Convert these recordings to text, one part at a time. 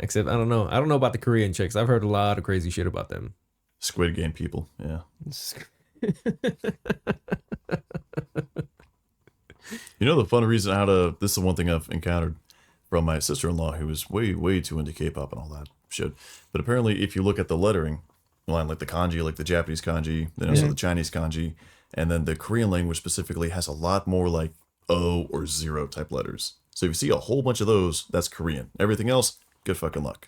Except I don't know. I don't know about the Korean chicks. I've heard a lot of crazy shit about them. Squid Game people, yeah. You know the fun reason how to. This is the one thing I've encountered from my sister-in-law who was way too into K-pop and all that shit. But apparently, if you look at the lettering line, like the kanji, like the Japanese kanji, then also the Chinese kanji, and then the Korean language specifically has a lot more like O or zero type letters. So if you see a whole bunch of those, that's Korean. Everything else, good fucking luck.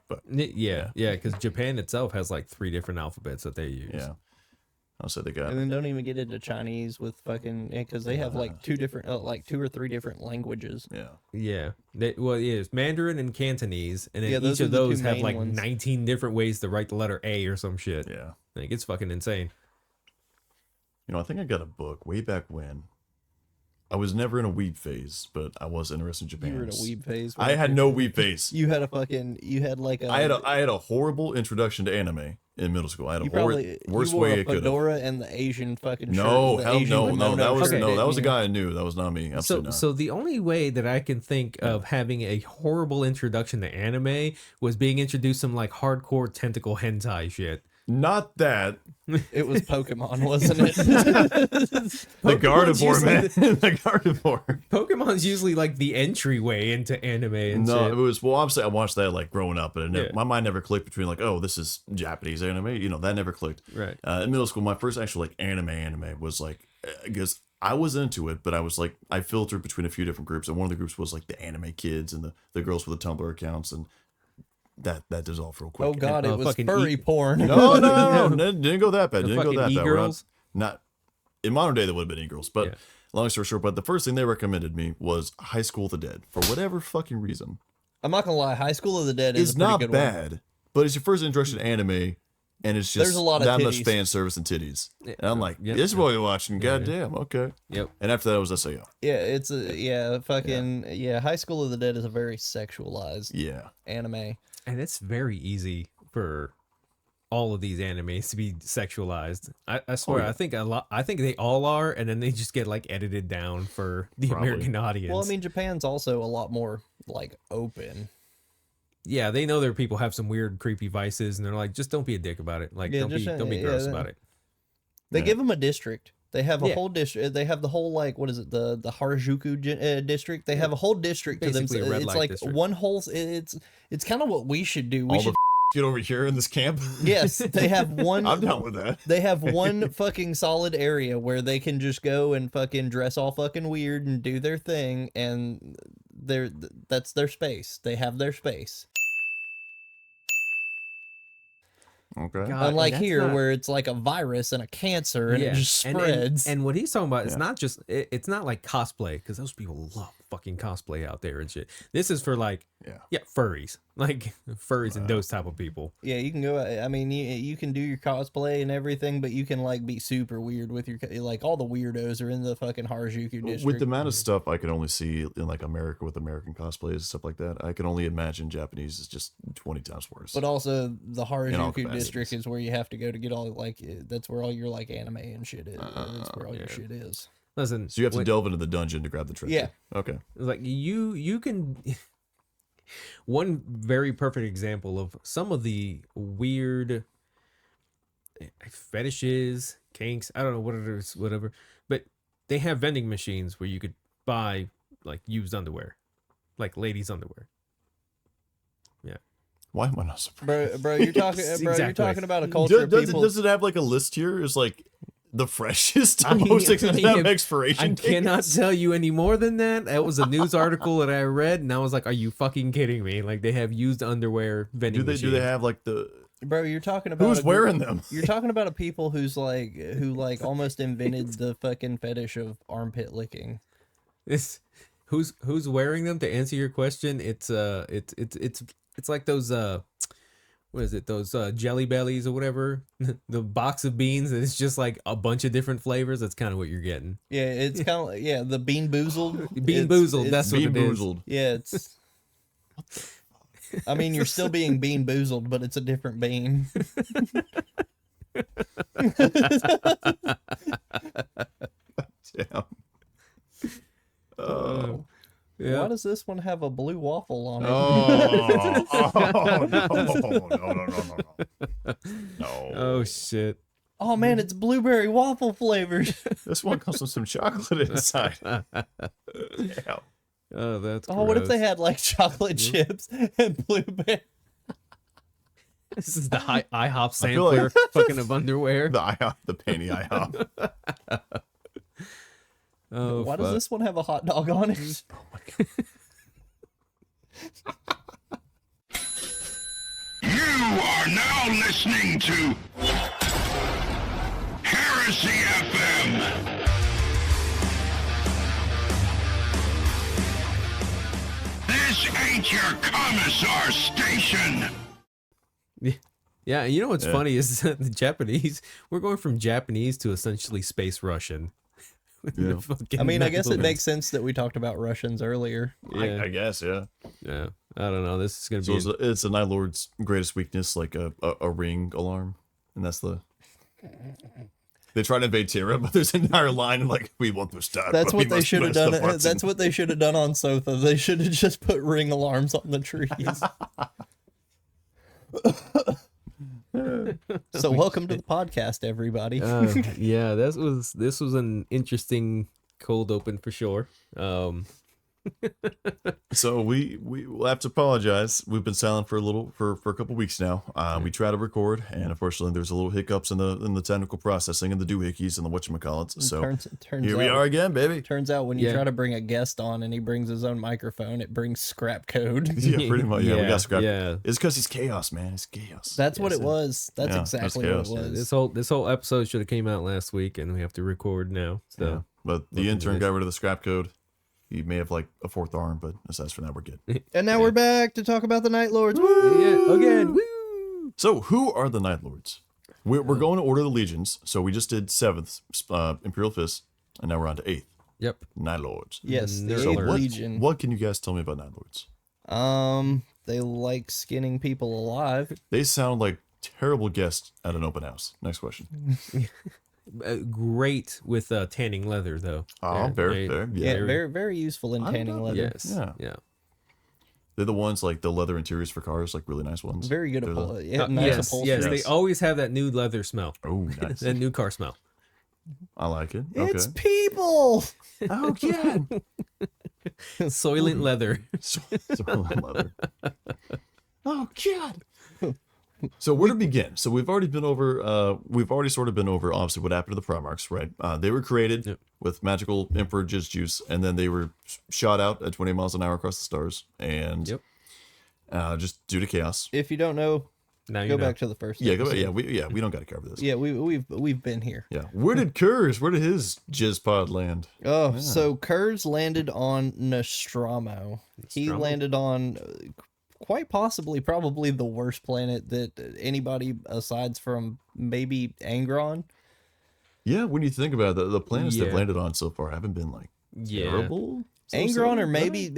But Yeah, because Japan itself has like 3 different alphabets that they use. yeah, I'll say they got. And then don't even get into Chinese with fucking, because they have like 2 different, like 2 or 3 different languages. Yeah. It's Mandarin and Cantonese, and then those each are of the two those have main like ones. 19 different ways to write the letter A or some shit. Yeah. Like, it's fucking insane. You know, I think I got a book way back when. I was never in a weeb phase, but I was interested in Japan. You were in a weeb phase. I had no weeb phase. You had like a... I had a horrible introduction to anime in middle school. I had a worst you wore way a it could have. fedora and the Asian fucking shirt. No, the hell Asian no. That was shirt that was a didn't guy I knew. That was not me. Absolutely not. So the only way that I can think of having a horrible introduction to anime was being introduced some like hardcore tentacle hentai shit. Not that. It was Pokemon, wasn't it? The Gardevoir, man. The Gardevoir. Pokemon's usually like the entryway into anime and No, shit. it was, well, obviously I watched that like growing up, but my mind never clicked between like, oh, this is Japanese anime. You know, that never clicked. Right. In middle school, my first actual like anime was like, because I was into it, but I was like, I filtered between a few different groups, and one of the groups was like the anime kids and the girls with the Tumblr accounts, and that dissolved real quick. Oh god, And, it was fucking furry porn. No, didn't go that bad. The Didn't go fucking that bad. e-girls? Not in modern day, that would have been e-girls, but Yeah. long story short. But the first thing they recommended me was High School of the Dead for whatever fucking reason. I'm not gonna lie, High School of the Dead is It's a pretty not good bad, one. but it's your first introduction to anime, and it's just There's a lot of that much titties. fan service and titties. And I'm like, Yep. this is what you're watching. Goddamn, okay. Yep. And after that, it was SAO. Yeah, it's High School of the Dead is a very sexualized Yeah. anime. And it's very easy for all of these animes to be sexualized. I swear, yeah. I think they all are, and then they just get like edited down for the Probably. American audience. Well, I mean, Japan's also a lot more like open. yeah, they know their people have some weird, creepy vices, and they're like, just don't be a dick about it. Like, Yeah, don't be gross about it. They Yeah. give them a district. They have a Yeah. whole district. They have the whole like what is it the Harajuku district. They have a whole district to Basically a them. red It's light like district. one whole. It's kind of what we should do. We All should. the get over here in this camp. Yes, they have one. I'm down with that. They have one fucking solid area where they can just go and fucking dress all fucking weird and do their thing, and that's their space. They have their space. Okay. God, Unlike that's here, not- where it's like a virus and a cancer, and it just spreads. And what he's talking about, it's Yeah. not just it's not like cosplay, because those people love fucking cosplay out there and shit. This is for like furries, like furries and those type of people. Yeah, you can go. I mean, you can do your cosplay and everything, but you can like be super weird with your like all the weirdos are in the fucking Harajuku district. With the amount of stuff I can only see in like America with American cosplays and stuff like that, I can only imagine Japanese is just 20 times worse. But also the all Harajuku capacities. district is where you have to go to get all like that's where all your like anime and shit is. That's where all your yeah. shit is. Listen, So you have to delve into the dungeon to grab the treasure. Yeah. Okay. like you can. One very perfect example of some of the weird fetishes, kinks, I don't know what it is, whatever, but they have vending machines where you could buy like used underwear, like ladies' underwear. Yeah. Why am I not surprised? Bro, you're talking you're Exactly. talking about a culture of people. Does it have like a list here? Is like the freshest, I mean, most I expensive mean, expiration I dates? cannot tell you any more than that. That was a news article that I read, and I was like, "Are you fucking kidding me?" Like they have used underwear vending Do machines. they have like the Bro, you're talking about who's a group- wearing them? You're talking about a people who almost invented the fucking fetish of armpit licking. It's who's wearing them? To answer your question, it's like those what is it? Those jelly bellies or whatever. The box of beans, and it's just like a bunch of different flavors. That's kind of what you're getting. Yeah, it's kind of like, the bean boozled. Bean boozled. That's what Bean it is. boozled. Yeah, it's. I mean, you're still being bean boozled, but it's a different bean. Damn. Oh. Yeah. Why does this one have a blue waffle on it? No. Oh shit. Oh man, it's blueberry waffle flavored. This one comes with some chocolate inside. Yeah. Oh, that's. Oh, what if they gross. had like chocolate chips and blueberry? This is the IHOP I feel like- sampler fucking of underwear. The IHOP, the panty IHOP. Oh, Why does fuck. this one have a hot dog on it? You are now listening to Heresy FM. This ain't your commissar station. Yeah, you know what's Yeah. funny is the Japanese. We're going from Japanese to essentially space Russian. With the Yeah. fucking I mean, I guess it Night makes sense that we talked about Russians earlier. Lords. Yeah, I guess, yeah. yeah. I don't know. This is gonna So be. it's a Night Lord's greatest weakness, like a ring alarm, and that's the. They try to invade Tira, but there's an entire line and like we want to start. That's but we what they must should have press the done. button." That's what they should have done on Sotha. They should have just put ring alarms on the trees. So welcome to the podcast, everybody. Yeah, this was an interesting cold open for sure. So we will have to apologize. We've been silent for a couple weeks now. We tried to record, and unfortunately, there's a little hiccups in the technical processing and the doohickeys and the whatchamacallits. So turns here we out- are again, baby. Turns out when you Yeah. try to bring a guest on and he brings his own microphone, it brings scrap code. Yeah, pretty much. Yeah, we got scrapped. Yeah. It's because he's chaos, man. It's chaos. That's what Yes, it was. That's yeah, that's exactly what it chaos. was. This whole episode should have came out last week, and we have to record now. So Yeah. But the Welcome to intern this. got rid of the scrap code. He may have like a fourth arm, but aside from that, we're good. And now we're back to talk about the Night Lords. yeah, again. Woo! So, who are the Night Lords? We're going to order the legions. So we just did 7th Imperial Fist, and now we're on to 8th Yep. Night Lords. Yes, the So Eighth what, Legion. what can you guys tell me about Night Lords? They like skinning people alive. They sound like terrible guests at an open house. Next question. Great with tanning leather, though. Oh, They're- fair. Yeah, Yeah. very, very useful in I don't tanning know. leather. Yes. Yeah. Yeah. They're the ones like the leather interiors for cars, like really nice ones. Very good at They're pull. Yeah, nice yes. upholstery. Yes. They Yes. always have that new leather smell. Oh, nice. That new car smell. I like it. Okay. It's people. Oh, God. Soylent leather. leather. Oh, God. So where to begin? So we've already sort of been over obviously what happened to the Primarchs, right? They were created Yep. with magical Emperor Jizz juice, and then they were shot out at 20 miles an hour across the stars, and Yep. just due to chaos. If you don't know, Now you go know. back to the first. Yeah, episode. we don't got to cover this. Yeah, we've been here. Yeah. Where did his Jizz pod land? Oh, so Curze landed on Nostromo. He Nostromo? landed on quite possibly probably the worst planet that anybody aside from maybe Angron. Yeah, when you think about it, the planets they've Yeah. landed on so far haven't been like Yeah. terrible. Angron or better? maybe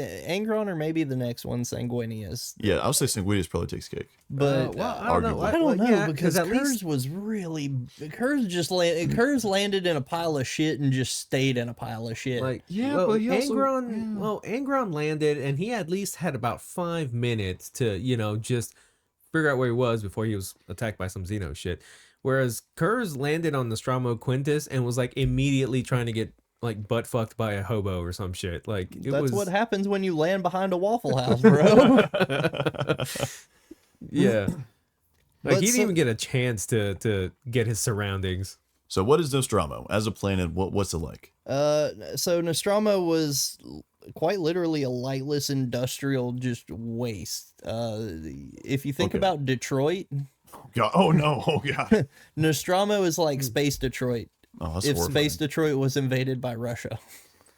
the next one, Sanguinius. Yeah, I would say Sanguinius probably takes cake. But well, I don't know. arguably. I don't know Yeah, because at Curze least was really Curze landed in a pile of shit and just stayed in a pile of shit. Like Yeah, well, but he also- Angron. Well, Angron landed, and he at least had about 5 minutes to just figure out where he was before he was attacked by some Xeno shit. Whereas Curze landed on Nostromo Quintus and was like immediately trying to get like butt fucked by a hobo or some shit. Like it That's was what happens when you land behind a Waffle House, bro. Yeah. Like But he didn't so- even get a chance to get his surroundings. So what is Nostromo as a planet? What's it like? So Nostromo was quite literally a lightless industrial just waste. If you think Okay. about Detroit, God, oh no! Oh god! Nostromo is like space Detroit. Oh, that's If horrifying. space Detroit was invaded by Russia,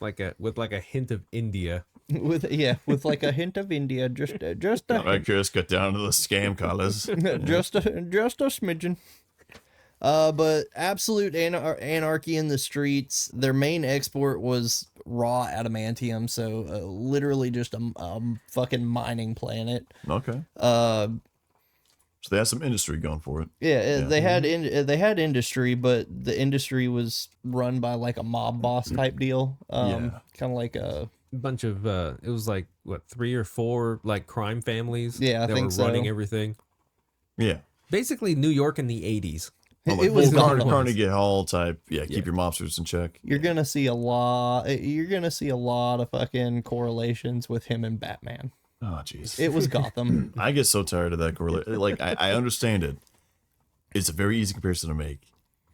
With a hint of India. with like a hint of India, just a All right, Chris, got down to the scam collars. just a smidgen. But absolute anarchy in the streets. Their main export was raw adamantium, so literally just a fucking mining planet. Okay, so they had some industry going for it. Yeah, they had industry, but the industry was run by like a mob boss type deal. Yeah. Kind of like bunch of it was like what 3 or 4 like crime families Yeah, I that think were so. running everything. Yeah. Basically New York in the 80s. Oh, like It was full Gotham. Carnegie Hall type. Yeah, Yeah. keep your mobsters in check. You're gonna see a lot. You're gonna see a lot of fucking correlations with him and Batman. Oh, jeez. It was Gotham. I get so tired of that correlation. Like, I understand it. It's a very easy comparison to make.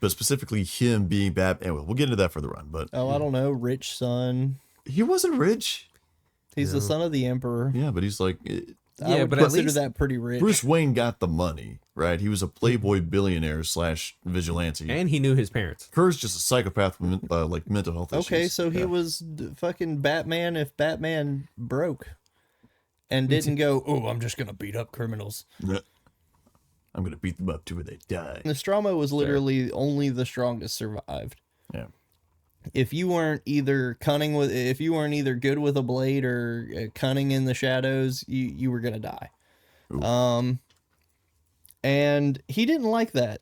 But specifically him being Batman. Anyway, we'll get into that further on. But Oh, I don't know. Rich son. he wasn't rich. He's the son of the emperor. Yeah, but he's like... I Yeah, would but at consider least- that pretty rich. Bruce Wayne got the money, right? He was a playboy billionaire / vigilante. And he knew his parents. Curze just a psychopath with like mental health issues. Okay, so he Yeah. was fucking Batman if Batman broke and didn't go, oh, I'm just gonna beat up criminals. Yeah. I'm gonna beat them up to where they die. Nostromo was literally only the strongest survived. Yeah. If you weren't either if you weren't either good with a blade or cunning in the shadows, you were gonna die. Ooh. And he didn't like that.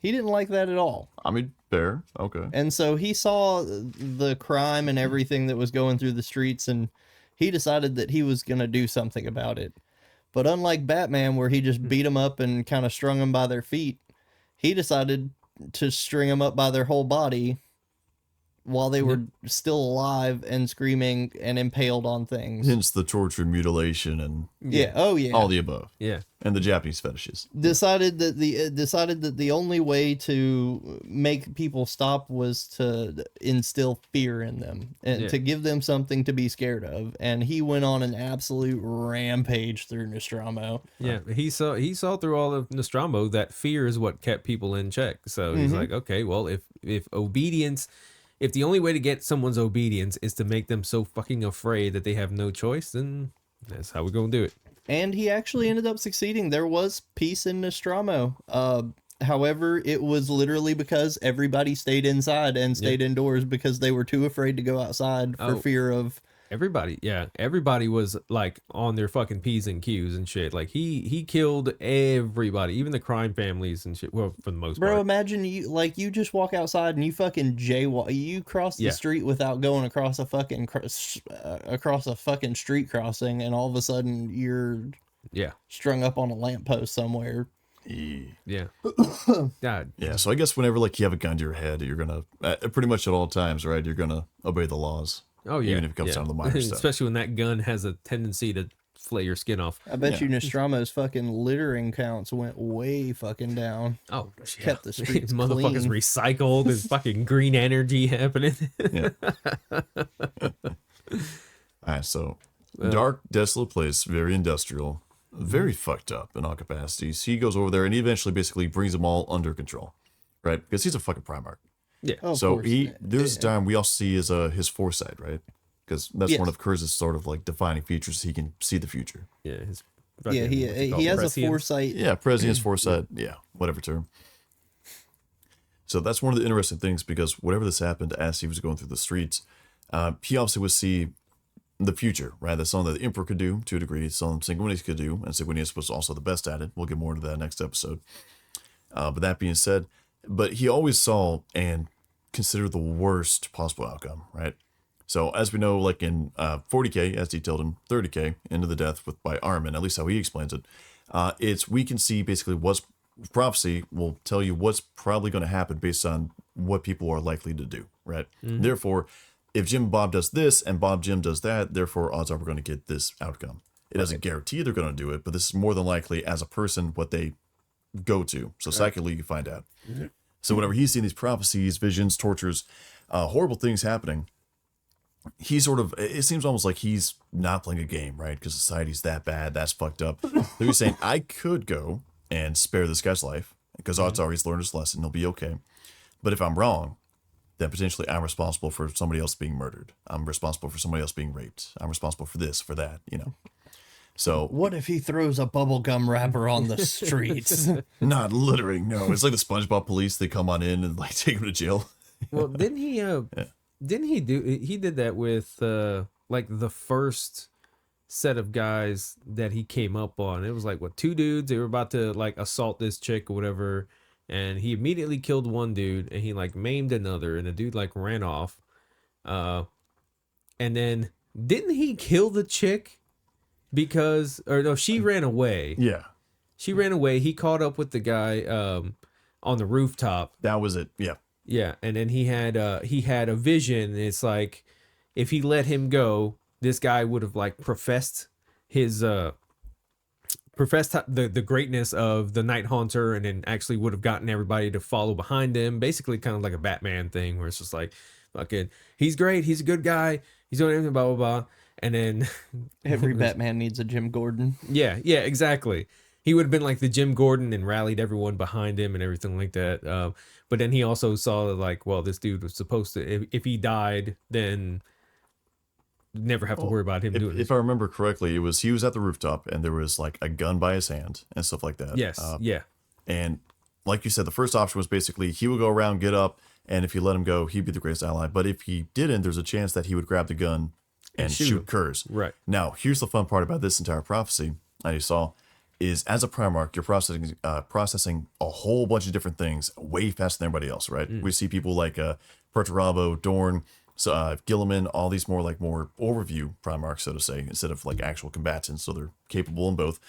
He didn't like that at all. I mean, fair. Okay. And so he saw the crime and everything that was going through the streets, and he decided that he was gonna do something about it. But unlike Batman, where he just beat them up and kind of strung them by their feet, he decided to string them up by their whole body while they were still alive and screaming and impaled on things. Hence the torture, mutilation, and Yeah. Oh yeah. all the above, Yeah. and the Japanese fetishes. Decided that the only way to make people stop was to instill fear in them and Yeah. to give them something to be scared of. And he went on an absolute rampage through Nostromo. Yeah, he saw through all of Nostromo that fear is what kept people in check. So he's like, okay, well, if obedience, if the only way to get someone's obedience is to make them so fucking afraid that they have no choice, then that's how we're gonna do it. And he actually ended up succeeding. There was peace in Nostromo. However, it was literally because everybody stayed inside and stayed indoors because they were too afraid to go outside for Oh. fear of. Everybody was like on their fucking P's and Q's and shit. Like he killed everybody, even the crime families and shit. Well, for the most Bro, part. imagine you just walk outside and you fucking jaywalk. You cross the Yeah. street without going across a fucking street crossing, and all of a sudden you're Yeah, strung up on a lamppost somewhere. yeah. God, Yeah, so I guess whenever like you have a gun to your head, you're gonna pretty much at all times, right? You're gonna obey the laws. oh yeah. Even if it comes yeah. down to the minor stuff. Especially when that gun has a tendency to flay your skin off. I bet Yeah. you Nostromo's fucking littering counts went way fucking down. Oh, Kept the streets motherfuckers clean. recycled. There's fucking green energy happening. Yeah. All right, so dark, desolate place, very industrial, very fucked up in all capacities. He goes over there and he eventually basically brings them all under control, right? Because he's a fucking Primarch. Yeah. Oh, of So course. there's a time we all see his foresight, right? Because that's Yes. one of Curze's sort of like defining features. He can see the future. Yeah. His Yeah, fucking- he what's it called? has a Prescience? foresight. Yeah, prescience, foresight, yeah, whatever term. So that's one of the interesting things because whatever this happened as he was going through the streets, he obviously would see the future, right? That's something that the Emperor could do to a degree, something Sanguinius could do, and Sanguinius was also the best at it. We'll get more into that next episode. But that being said, but he always saw and considered the worst possible outcome, right? So as we know, like in 40K, as detailed in 30K, Into the Death by Armin, at least how he explains it, it's we can see basically what's prophecy will tell you what's probably going to happen based on what people are likely to do, right? Therefore, if Jim Bob does this and Bob Jim does that, therefore odds are we're going to get this outcome. It doesn't guarantee they're going to do it, but this is more than likely as a person what they go to. So psychically you find out. So whenever he's seeing these prophecies, visions, tortures, horrible things happening, he sort of, it seems almost like he's not playing a game, right? Because society's that bad, that's fucked up. So he's saying, I could go and spare this guy's life because odds are he's learned his lesson, he'll be okay. But if I'm wrong, then potentially I'm responsible for somebody else being murdered. I'm responsible for somebody else being raped. I'm responsible for this, for that, you know. So What if he throws a bubblegum wrapper on the streets? not littering, no. It's like the SpongeBob police, they come on in and like take him to jail. Well, didn't he? Didn't he do? He did that with like the first set of guys that he came up on. It was like what, 2 dudes? They were about to like assault this chick or whatever, and he immediately killed one dude and he like maimed another, and the dude like ran off. And then didn't he kill the chick because, or no, she ran away. Yeah, She ran away. He caught up with the guy on the rooftop. that was it. Yeah. Yeah, and then he had a vision. And it's like if he let him go, this guy would have like professed the greatness of the Night Haunter, and then actually would have gotten everybody to follow behind him. Basically, kind of like a Batman thing, where it's just like, fucking, he's great, he's a good guy, he's doing everything, blah blah blah. And then Every Batman needs a Jim Gordon. yeah, exactly. He would have been like the Jim Gordon and rallied everyone behind him and everything like that. But then he also saw that, like, well, this dude was supposed to, if he died, then never have to worry about him doing If this. I remember correctly, he was at the rooftop and there was like a gun by his hand and stuff like that. Yes, yeah. And like you said, the first option was basically he would go around, get up, and if you let him go, he'd be the greatest ally. But if he didn't, there's a chance that he would grab the gun and shoot shoot him. Curze. Right. Now, here's the fun part about this entire prophecy that you saw is as a Primarch, you're processing a whole bunch of different things way faster than everybody else, right? We see people like Perturabo, Dorn, Gilliman, all these more overview Primarchs, so to say, instead of like actual combatants, so they're capable in both.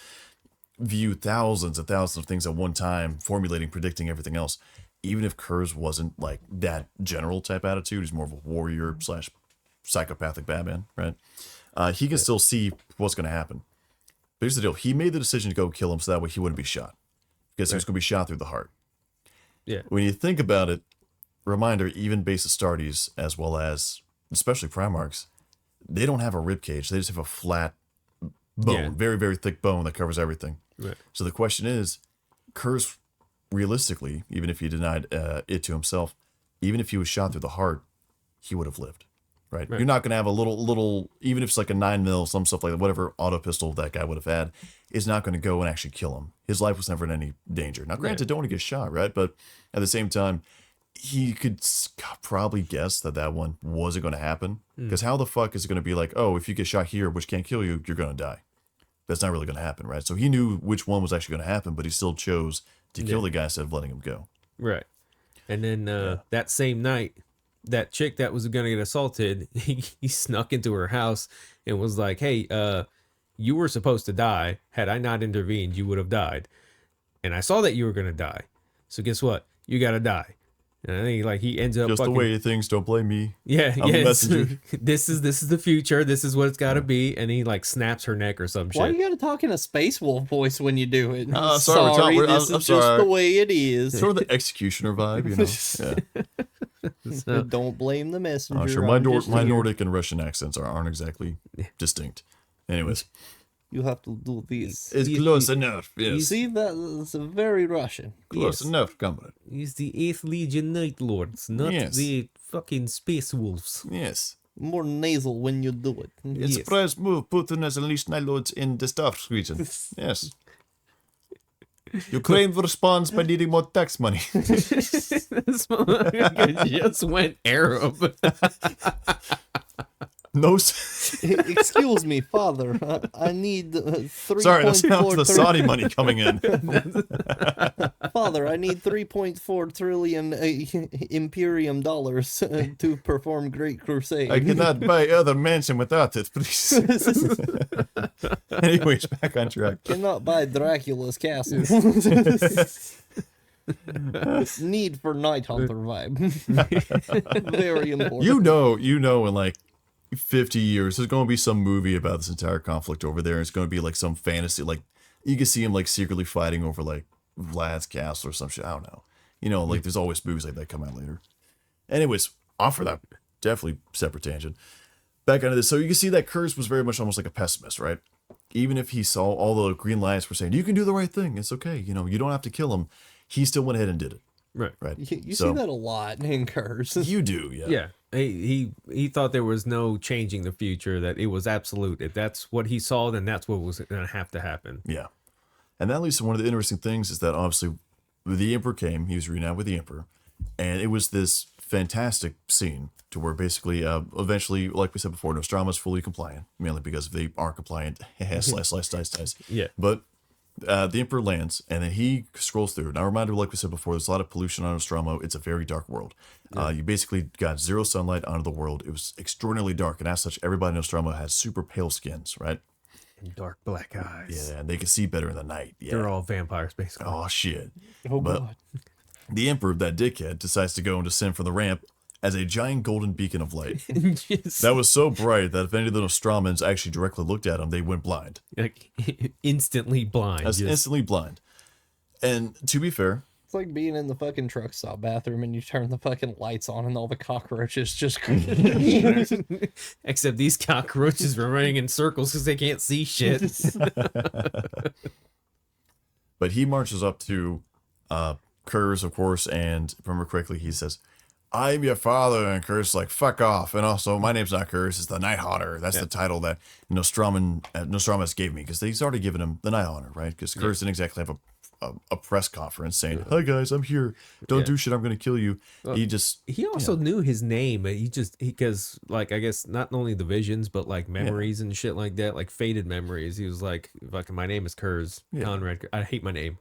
View thousands and thousands of things at one time, formulating, predicting everything else. Even if Curze wasn't like that general type attitude, he's more of a warrior / psychopathic Batman, right? He can still see what's going to happen. But here's the deal. He made the decision to go kill him so that way he wouldn't be shot. Because he was going to be shot through the heart. Yeah. When you think about it, reminder, even base Astartes, as well as especially Primarchs, they don't have a rib cage. They just have a flat bone, Yeah. very, very thick bone that covers everything. Right. So the question is, Curze, realistically, even if he denied it to himself, even if he was shot through the heart, he would have lived. Right? You're not going to have a little, even if it's like a 9mm, some stuff like that, whatever auto pistol that guy would have had, is not going to go and actually kill him. His life was never in any danger. Now, granted, don't want to get shot, right? But at the same time, he could probably guess that one wasn't going to happen. Because how the fuck is it going to be like, oh, if you get shot here, which can't kill you, you're going to die? That's not really going to happen, right? So he knew which one was actually going to happen, but he still chose to kill the guy instead of letting him go. Right. And then that same night, that chick that was going to get assaulted, he snuck into her house and was like, hey, you were supposed to die. Had I not intervened, you would have died. And I saw that you were going to die. So guess what? You got to die. And I think he ends up Just fucking, the way things, don't blame me. yeah, I'm the yes. messenger. This is the future. This is what it's got to be. And he snaps her neck or some Why shit. you gotta talk in a Space Wolf voice when you do it? sorry, this I'm is just sorry. the way it is. Sort of the executioner vibe, you know? Yeah. Don't blame the messenger. Oh, sure. I'm My just here. Nordic and Russian accents aren't exactly distinct. Anyways, You have to do this. it's close enough. Yes, See, that's very Russian. close yes. enough, comrade. He's the 8th Legion Night Lords, not Yes. the fucking Space Wolves. Yes. More nasal when you do it. It's a Yes. surprise move. Putin has unleashed Night Lords in the Stars region. Yes. Ukraine responds by needing more tax money. This motherfucker just went Arab. No. Excuse me, father. I need 3.4. Sorry, that's the Saudi money coming in. Father, I need 3.4 trillion Imperium dollars to perform Great Crusade. I cannot buy other mansion without it, please. Anyways, back on track. Cannot buy Dracula's castle. Need for Night Hunter vibe. Very important. You know, in like 50 years, there's going to be some movie about this entire conflict over there. It's going to be like some fantasy, like you can see him like secretly fighting over like Vlad's castle or some shit. I don't know. You know, like there's always movies like that come out later. Anyways, off for that definitely separate tangent. Back onto this. So you can see that Curze was very much almost like a pessimist, right? Even if he saw all the green lights were saying, you can do the right thing. It's okay. You know, you don't have to kill him. He still went ahead and did it. Right. Right. You So- see that a lot in Curze. You do, yeah. Yeah. He thought there was no changing the future, that it was absolute. If that's what he saw, then that's what was going to have to happen. Yeah. And that leads to one of the interesting things is that obviously the Emperor came, he was reunited with the Emperor, and it was this fantastic scene to where basically, eventually, like we said before, Nostromo is fully compliant, mainly because if they aren't compliant, slice, dice. Yeah. But The Emperor lands, and then he scrolls through. Now, reminder, like we said before, there's a lot of pollution on Nostromo. It's a very dark world. You basically got zero sunlight onto the world. It was extraordinarily dark, and as such, everybody in Nostromo has super pale skins, right? And dark black eyes. Yeah, and they can see better in the night. Yeah. They're all vampires, basically. Oh, shit. Oh, But God. the Emperor, that dickhead, decides to go and descend from the ramp as a giant golden beacon of light. Just, That was so bright that if any of the Nostromans actually directly looked at him, they went blind. like, instantly blind. That's just- instantly blind. And to be fair, It's like being in the fucking truck stop bathroom and you turn the fucking lights on and all the cockroaches just. Except these cockroaches were running in circles because they can't see shit. but he marches up to Curze, of course, and if I remember correctly, he says, I'm your father, and Curze's like, fuck off. And also, my name's not Curze, it's the Night Haunter. That's the title that Nostradamus gave me, because he's already given him the Night Haunter, right? Because Curze didn't exactly have a press conference saying, hi guys, I'm here. Don't do shit, I'm going to kill you. He also knew his name, but because like, I guess not only the visions, but like memories and shit like that, like faded memories. He was like, fucking, my name is Curze, Konrad. I hate my name.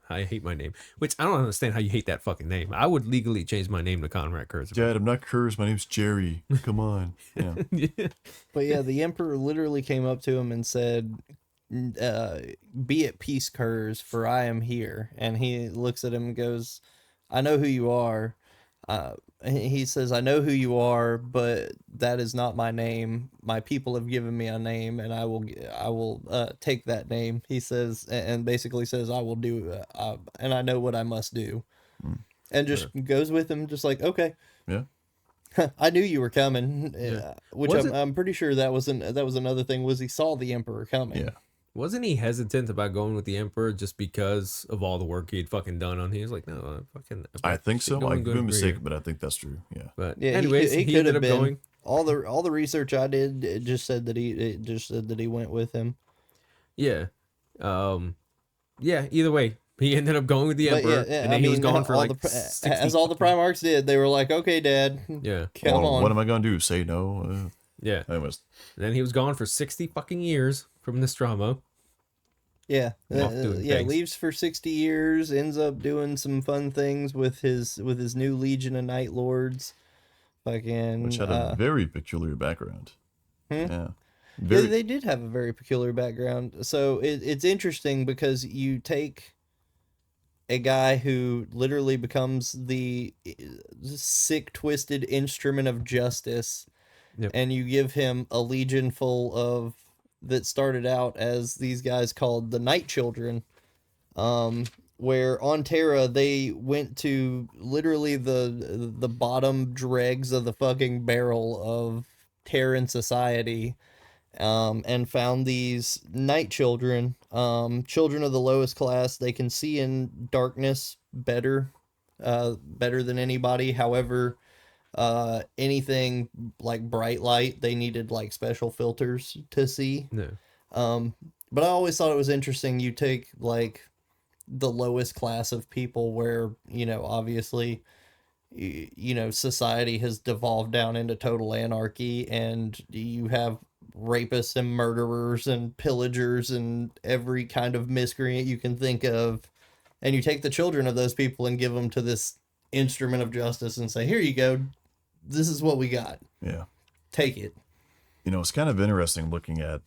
Which I don't understand how you hate that fucking name. I would legally change my name to Konrad Curze. Dad, I'm not Curze, my name's Jerry. Come on. Yeah. But yeah, the Emperor literally came up to him and said, be at peace, Curze, for I am here. And he looks at him and goes, I know who you are. He says, I know who you are, but that is not my name. My people have given me a name, and I will take that name. He says, and basically says, I will do, and I know what I must do. And just goes with him, just like, okay. Yeah. I knew you were coming, which Was I'm pretty sure that was another thing, was he saw the Emperor coming. Yeah. Wasn't he hesitant about going with the Emperor just because of all the work he'd fucking done on him? He was like, no, I think so. I could be good mistaken, but I think that's true. Yeah. But Yeah, anyways, he he could ended have up been. going. All the research I did, it just said that he went with him. Yeah. Either way, he ended up going with the But Emperor, and then he was gone for all like the, 60 as all the Primarchs did. They were like, okay, Dad, Yeah. come on. What am I going to do? Say no? Yeah. Anyways. And then he was gone for 60 fucking years from Nostromo. Yeah, Off doing things. leaves for 60 years, ends up doing some fun things with his new Legion of Night Lords. Fucking, Which had a very peculiar background. Yeah. yeah, Very, they did have a very peculiar background. So it's interesting because you take a guy who literally becomes the sick, twisted instrument of justice, and you give him a legion full of that started out as these guys called the Night Children, where on Terra they went to literally the bottom dregs of the fucking barrel of Terran society, and found these Night Children, children of the lowest class. They can see in darkness better than anybody. However, anything like bright light, they needed like special filters to see. No. But I always thought it was interesting. You take like the lowest class of people where, obviously, society has devolved down into total anarchy, and you have rapists and murderers and pillagers and every kind of miscreant you can think of. And you take the children of those people and give them to this instrument of justice and say, here you go. This is what we got. yeah. Take it. It's kind of interesting looking at,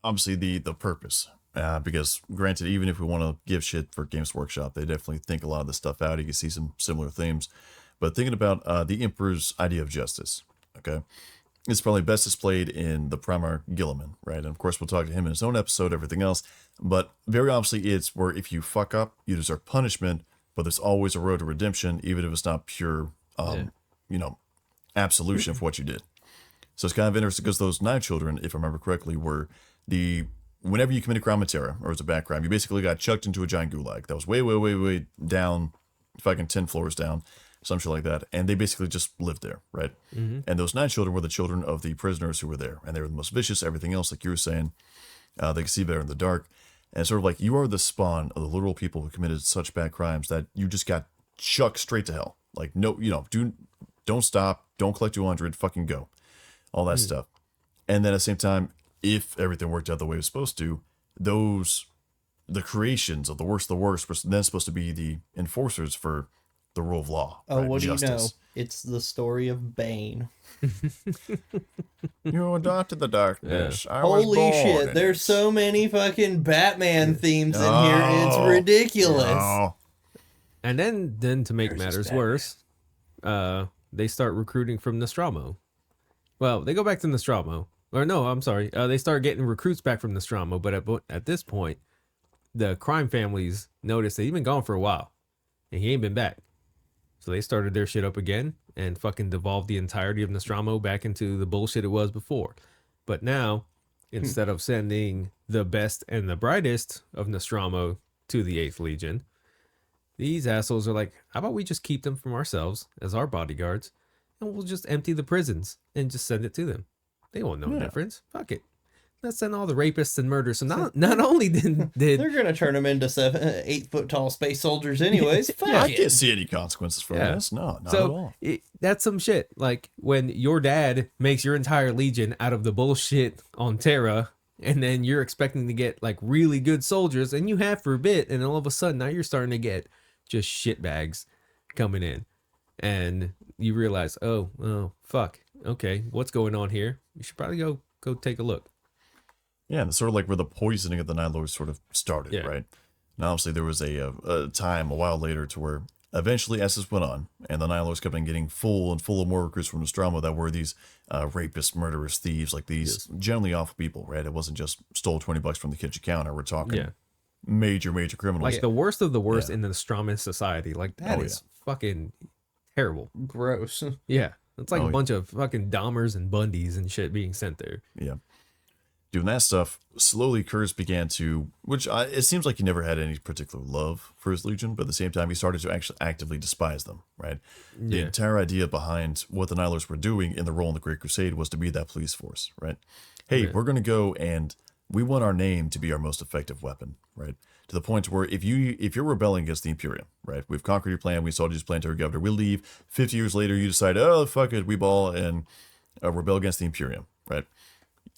obviously, the purpose. Because, granted, even if we want to give shit for Games Workshop, they definitely think a lot of this stuff out. You can see some similar themes. But thinking about the Emperor's idea of justice, okay? It's probably best displayed in the Primarch Gilliman, right? And, of course, we'll talk to him in his own episode, everything else. But very obviously, it's where if you fuck up, you deserve punishment, but there's always a road to redemption, even if it's not pure, absolution for what you did. So it's kind of interesting because those Night Children, if I remember correctly, were whenever you commit a crime of terror, or it's a bad crime, you basically got chucked into a giant gulag that was way, way, way, way down, fucking 10 floors down, some shit like that. And they basically just lived there, right? Mm-hmm. And those Night Children were the children of the prisoners who were there. And they were the most vicious, everything else, like you were saying. They could see better in the dark. And it's sort of like you are the spawn of the literal people who committed such bad crimes that you just got chucked straight to hell. Like, no, don't stop, don't collect 200, fucking go. All that stuff. And then at the same time, if everything worked out the way it was supposed to, those the creations of the worst were then supposed to be the enforcers for the rule of law. Oh, right? what do you know? Justice. It's the story of Bane. You adopted the darkness. I was Holy born shit, in there's it. so many fucking Batman themes in here. It's Oh, ridiculous. oh. And then to make Versus matters Batman. worse, they start recruiting from Nostromo. Well, they go back to Nostromo. Or no, I'm sorry. They start getting recruits back from Nostromo, but at this point, the crime families notice that he's been gone for a while, and he ain't been back. So they started their shit up again and fucking devolved the entirety of Nostromo back into the bullshit it was before. But now, instead of sending the best and the brightest of Nostromo to the 8th Legion, these assholes are like, how about we just keep them from ourselves as our bodyguards, and we'll just empty the prisons and just send it to them. They won't know the difference. Fuck it. Let's send all the rapists and murderers. So not only did They're gonna turn them into 8-foot tall space soldiers, anyways. Fuck Yeah, I it. can't see any consequences for Yeah. this. No, not at all. That's some shit. Like when your dad makes your entire legion out of the bullshit on Terra, and then you're expecting to get like really good soldiers, and you have for a bit, and all of a sudden now you're starting to get just shitbags coming in, and you realize, oh, fuck, okay, what's going on here? You should probably go take a look. Yeah, and it's sort of like where the poisoning of the Night Lords sort of started, Yeah. right? And obviously there was a time a while later to where eventually as this went on, and the Night Lords kept on getting full of more recruits from Nostromo that were these rapists, murderers, thieves, like these generally awful people, right? It wasn't just stole $20 from the kitchen counter. We're talking Yeah. major criminals. Like the worst of the worst in the Nostromo society. Like that is fucking terrible. Gross. Yeah. It's like Oh, a yeah. bunch of fucking Dahmers and Bundys and shit being sent there. Yeah. Doing that stuff, slowly Curze began to, it seems like he never had any particular love for his legion, but at the same time, he started to actually actively despise them, right? The Yeah. entire idea behind what the Nihilers were doing in the role in the Great Crusade was to be that police force, right? Hey, we're going to go and we want our name to be our most effective weapon, right? To the point where if you're rebelling against the Imperium, right? We've conquered your plan, we sold you this plan to our governor, we leave, 50 years later, you decide, oh, fuck it, we ball and rebel against the Imperium, right?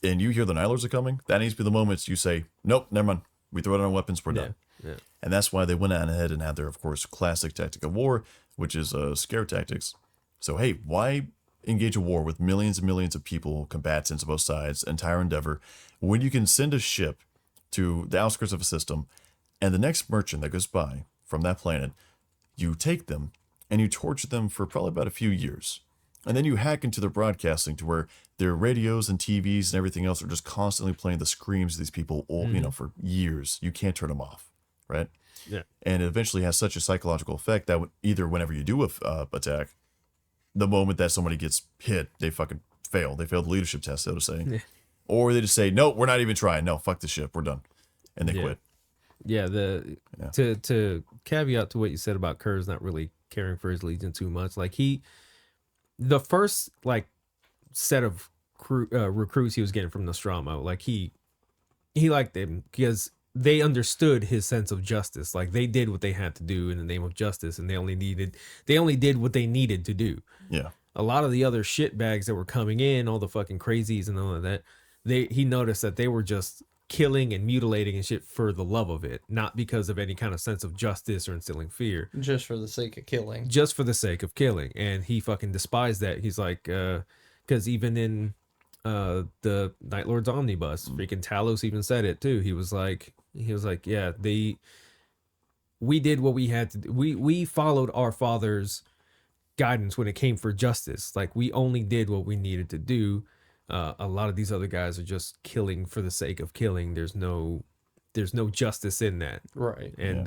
And you hear the Nihilers are coming, that needs to be the moments you say, nope, never mind. We throw down our weapons, we're done. Yeah. And that's why they went on ahead and had their, of course, classic tactic of war, which is scare tactics. So, hey, why engage a war with millions and millions of people, combatants of both sides, entire endeavor, when you can send a ship to the outskirts of a system, and the next merchant that goes by from that planet, you take them and you torture them for probably about a few years. And then you hack into their broadcasting to where their radios and TVs and everything else are just constantly playing the screams of these people, for years. You can't turn them off, right? Yeah. And it eventually has such a psychological effect that either whenever you do a attack, the moment that somebody gets hit, they fucking fail. They fail the leadership test, so to say. Yeah. Or they just say, no, we're not even trying. No, fuck the ship. We're done. And they Yeah. quit. Yeah, to caveat to what you said about Curze not really caring for his legion too much. Like the first like set of recruits he was getting from Nostromo, like he liked them because they understood his sense of justice. Like they did what they had to do in the name of justice, and they only did what they needed to do. Yeah. A lot of the other shitbags that were coming in, all the fucking crazies and all of that, he noticed that they were just killing and mutilating and shit for the love of it, not because of any kind of sense of justice or instilling fear, Just for the sake of killing. just for the sake of killing. And he fucking despised that. He's like, because even in the Night Lord's omnibus, freaking Talos even said it too. He was like, yeah, we did what we had to do. We followed our father's guidance when it came for justice. Like we only did what we needed to do. A lot of these other guys are just killing for the sake of killing. There's no justice in that. Right. And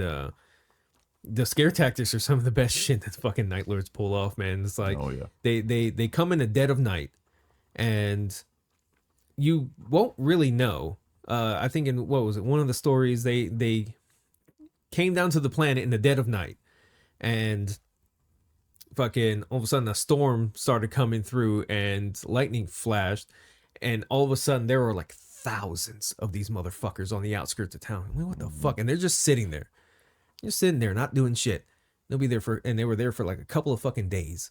the scare tactics are some of the best shit that fucking Night Lords pull off, man. It's like Oh, yeah. they come in the dead of night, and you won't really know. I think in what was it? One of the stories they came down to the planet in the dead of night, and fucking all of a sudden a storm started coming through and lightning flashed, and all of a sudden there were like thousands of these motherfuckers on the outskirts of town. I'm like, what the fuck? And they're just sitting there, not doing shit. They were there for like a couple of fucking days.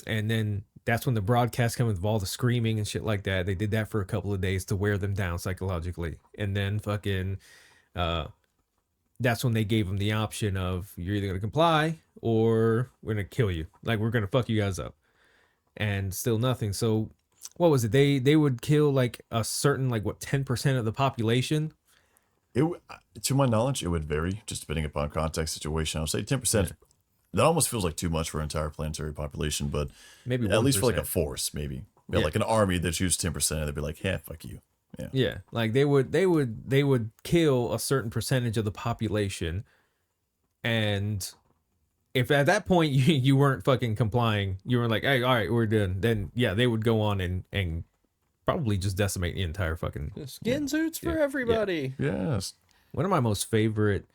And then that's when the broadcast came with all the screaming and shit like that. They did that for a couple of days to wear them down psychologically. And then fucking that's when they gave him the option of you're either gonna comply or we're gonna kill you. Like we're gonna fuck you guys up. And still nothing. So what was it? They would kill like a certain like what 10% of the population. To my knowledge, it would vary just depending upon context situation. I would say 10%. That almost feels like too much for an entire planetary population, but Maybe at least for 1%. like a force, maybe. Yeah, like an army that choose 10%, they'd be like, yeah, fuck you. Yeah. Yeah, like they would kill a certain percentage of the population, and if at that point you weren't fucking complying, you were like, hey, all right, we're done. Then yeah, they would go on and probably just decimate the entire fucking. Skin suits for everybody. Yes. One of my most favorite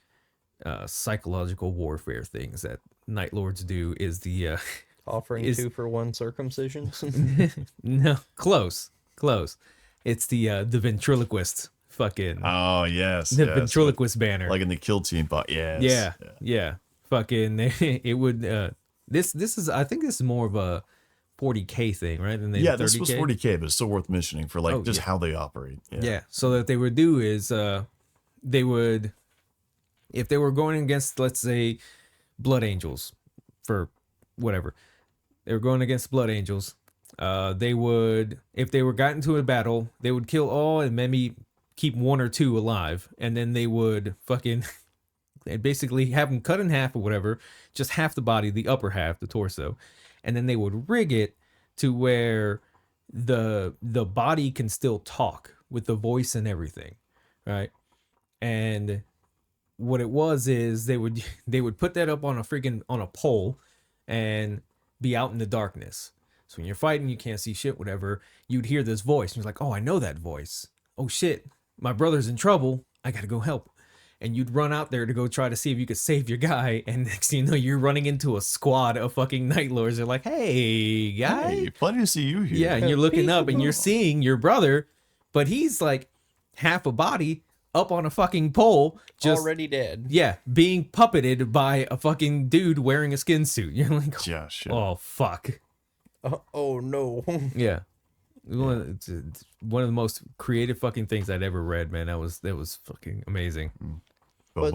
psychological warfare things that Night Lords do is the Offering Is- 2-for-1 circumcisions. no close. It's the ventriloquist fucking Oh, yes. the yes. ventriloquist banner. Like in the kill team, but yes. Yeah. Fucking it would this is I think this is more of a 40K thing, right? Than Yeah, this was 40K, but it's still worth mentioning for like just yeah. how they operate. Yeah. So that they would do is they would, if they were going against, let's say, Blood Angels, for whatever, they were going against Blood Angels. They would, if they were got into a battle, they would kill all and maybe keep one or two alive, and then they would fucking and basically have them cut in half or whatever, just half the body, the upper half, the torso, and then they would rig it to where the body can still talk with the voice and everything, right? And what it was is they would put that up on a pole and be out in the darkness. So when you're fighting, you can't see shit, whatever. You'd hear this voice, and you're like, oh, I know that voice. Oh shit, my brother's in trouble. I gotta go help. And you'd run out there to go try to see if you could save your guy. And next thing you know, you're running into a squad of fucking Night Lords. They're like, hey, guy. Hey, funny to see you here. Yeah, and you're looking up and you're seeing your brother, but he's like half a body up on a fucking pole, just Already dead. yeah, being puppeted by a fucking dude wearing a skin suit. You're like, Yeah, shit. oh fuck. Oh no. Yeah. It's one of the most creative fucking things I'd ever read, man. That was fucking amazing. But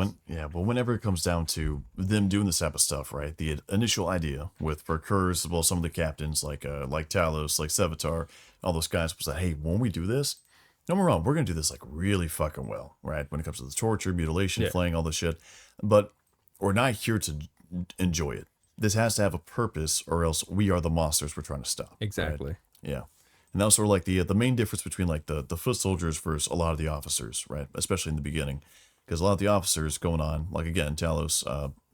whenever it comes down to them doing this type of stuff, right? The initial idea for Curze, as well as some of the captains like Talos, like Sevatar, all those guys was that, hey, when we do this, don't get me wrong, we're gonna do this like really fucking well, right? When it comes to the torture, mutilation, flaying, all this shit. But we're not here to enjoy it. This has to have a purpose, or else we are the monsters we're trying to stop. Exactly. Right? Yeah. And that was sort of like the main difference between like the foot soldiers versus a lot of the officers, right? Especially in the beginning. Because a lot of the officers going on, like again, Talos,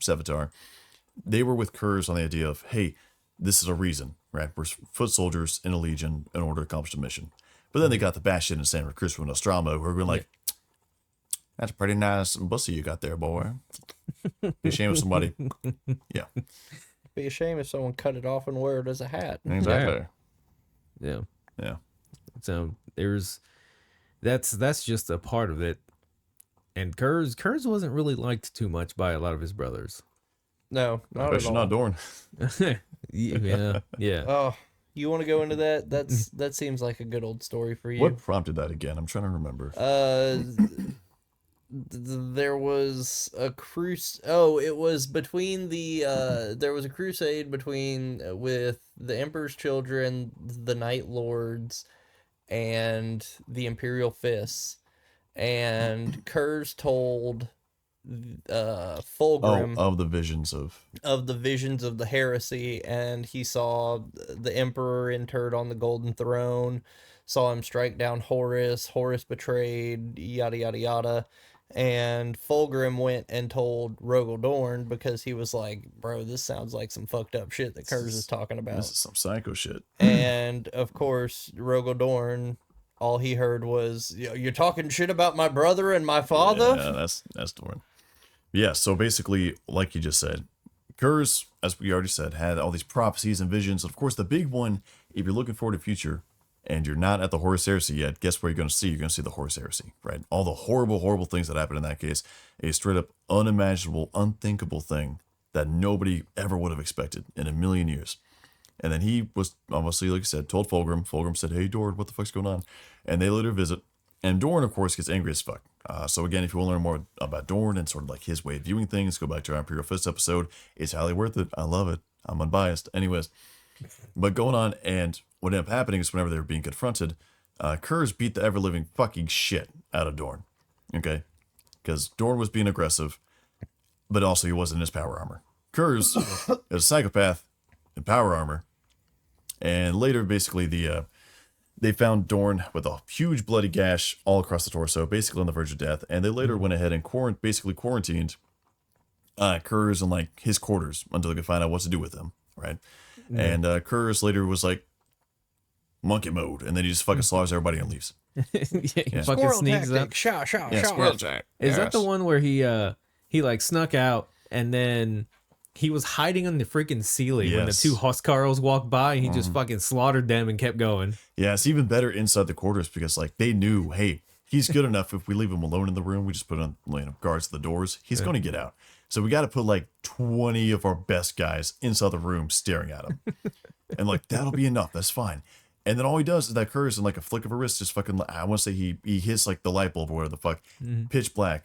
Sevatar, they were with Curze on the idea of, hey, this is a reason, right? We're foot soldiers in a legion in order to accomplish a mission. But then they got the batshit insane recruits from Nostromo who are going like, that's a pretty nice bussy you got there, boy. Be ashamed of somebody. Yeah. Be a shame if someone cut it off and wear it as a hat. Exactly. Yeah. Yeah. So that's just a part of it. And Curze wasn't really liked too much by a lot of his brothers. No, not at Especially all. not Dorn. Yeah. Oh, you want to go into that? That seems like a good old story for you. What prompted that again? I'm trying to remember. There was a it was between there was a crusade with the Emperor's Children, the Night Lords, and the Imperial Fists. And Curze told Fulgrim of the visions of the Heresy, and he saw the Emperor interred on the Golden Throne, saw him strike down Horus betrayed, yada yada yada. And Fulgrim went and told Rogel Dorn because he was like, bro, this sounds like some fucked up shit that Curze is talking about. This is some psycho shit. And of course, Rogel Dorn, all he heard was, you're talking shit about my brother and my father? Yeah, that's Dorn. Yeah, so basically, like you just said, Curze, as we already said, had all these prophecies and visions. Of course, the big one, if you're looking forward to the future, and you're not at the Horus Heresy yet, guess where you're going to see? You're going to see the Horus Heresy, right? All the horrible, horrible things that happened in that case. A straight up unimaginable, unthinkable thing that nobody ever would have expected in a million years. And then he was, obviously, like I said, told Fulgrim. Fulgrim said, hey, Dord, what the fuck's going on? And they later visit. And Dorn, of course, gets angry as fuck. So again, if you want to learn more about Dorn and sort of like his way of viewing things, go back to our Imperial Fist episode. It's highly worth it. I love it. I'm unbiased. Anyways, but going on, and what ended up happening is whenever they were being confronted, Curze beat the ever-living fucking shit out of Dorn. Okay? Because Dorn was being aggressive, but also he wasn't in his power armor. Curze is a psychopath in power armor. And later, basically, they found Dorn with a huge bloody gash all across the torso, basically on the verge of death. And they later went ahead and basically quarantined Curze in like his quarters until they could find out what to do with him, right? And Curze later was like monkey mode, and then he just fucking slaughters everybody and leaves. He fucking Squirrel sneaks up. tactic. Shot. Squirrel attack. Is that the one where he like snuck out and then he was hiding on the freaking ceiling when the two Huskarls walked by and he just fucking slaughtered them and kept going? Yeah, it's even better inside the quarters because like they knew, hey, he's good enough if we leave him alone in the room. We just put on guards at the doors. He's going to get out. So we got to put like 20 of our best guys inside the room staring at him. And like, that'll be enough. That's fine. And then all he does is that Curze in like a flick of a wrist, just fucking, I want to say he hits like the light bulb or whatever the fuck, pitch black.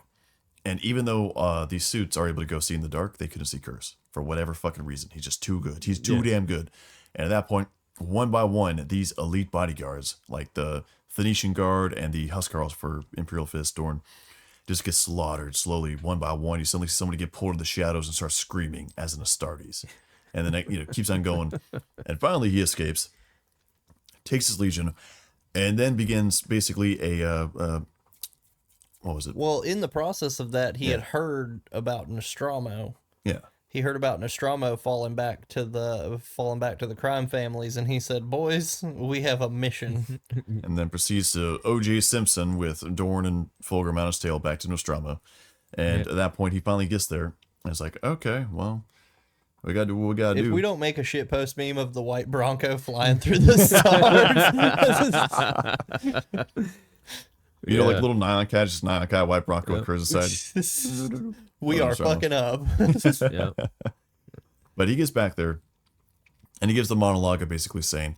And even though these suits are able to go see in the dark, they couldn't see Curze for whatever fucking reason. He's just too good. He's too damn good. And at that point, one by one, these elite bodyguards, like the Phoenician Guard and the Huskarls for Imperial Fist Dorn, just get slaughtered slowly, one by one. You suddenly see somebody get pulled in the shadows and start screaming as an Astartes. And then it keeps on going. And finally he escapes, takes his legion, and then begins basically a what was it? Well, in the process of that, he had heard about Nostromo. Yeah. He heard about Nostromo falling back to the crime families, and he said, "Boys, we have a mission." And then proceeds to O.J. Simpson with Dorn and Fulgur mount his tail back to Nostromo. And at that point, he finally gets there. And it's like, okay, well, we got to do what we got to do. If we don't make a shitpost meme of the white Bronco flying through the stars, You know, like little nylon cat, just nylon cat, white Bronco with Curze's side. we are fucking up. Yeah. But he gets back there, and he gives the monologue of basically saying,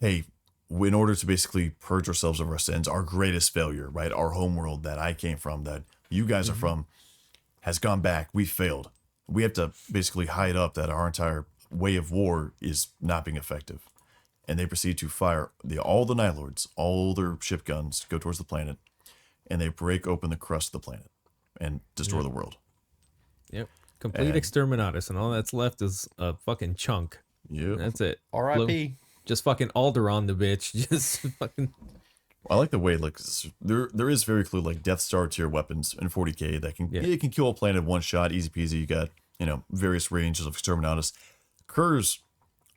hey, in order to basically purge ourselves of our sins, our greatest failure, right, our homeworld that I came from, that you guys are from, has gone back. We failed. We have to basically hide up that our entire way of war is not being effective. And they proceed to fire all the Night Lords, all their ship guns go towards the planet, and they break open the crust of the planet and destroy the world. Yep. Complete exterminatus, and all that's left is a fucking chunk. Yep. That's it. R.I.P. Just fucking Alderaan the bitch. Just fucking. I like the way like there is very clear like Death Star tier weapons in 40K that can it can kill a planet one shot, easy peasy. You got various ranges of exterminatus. Curze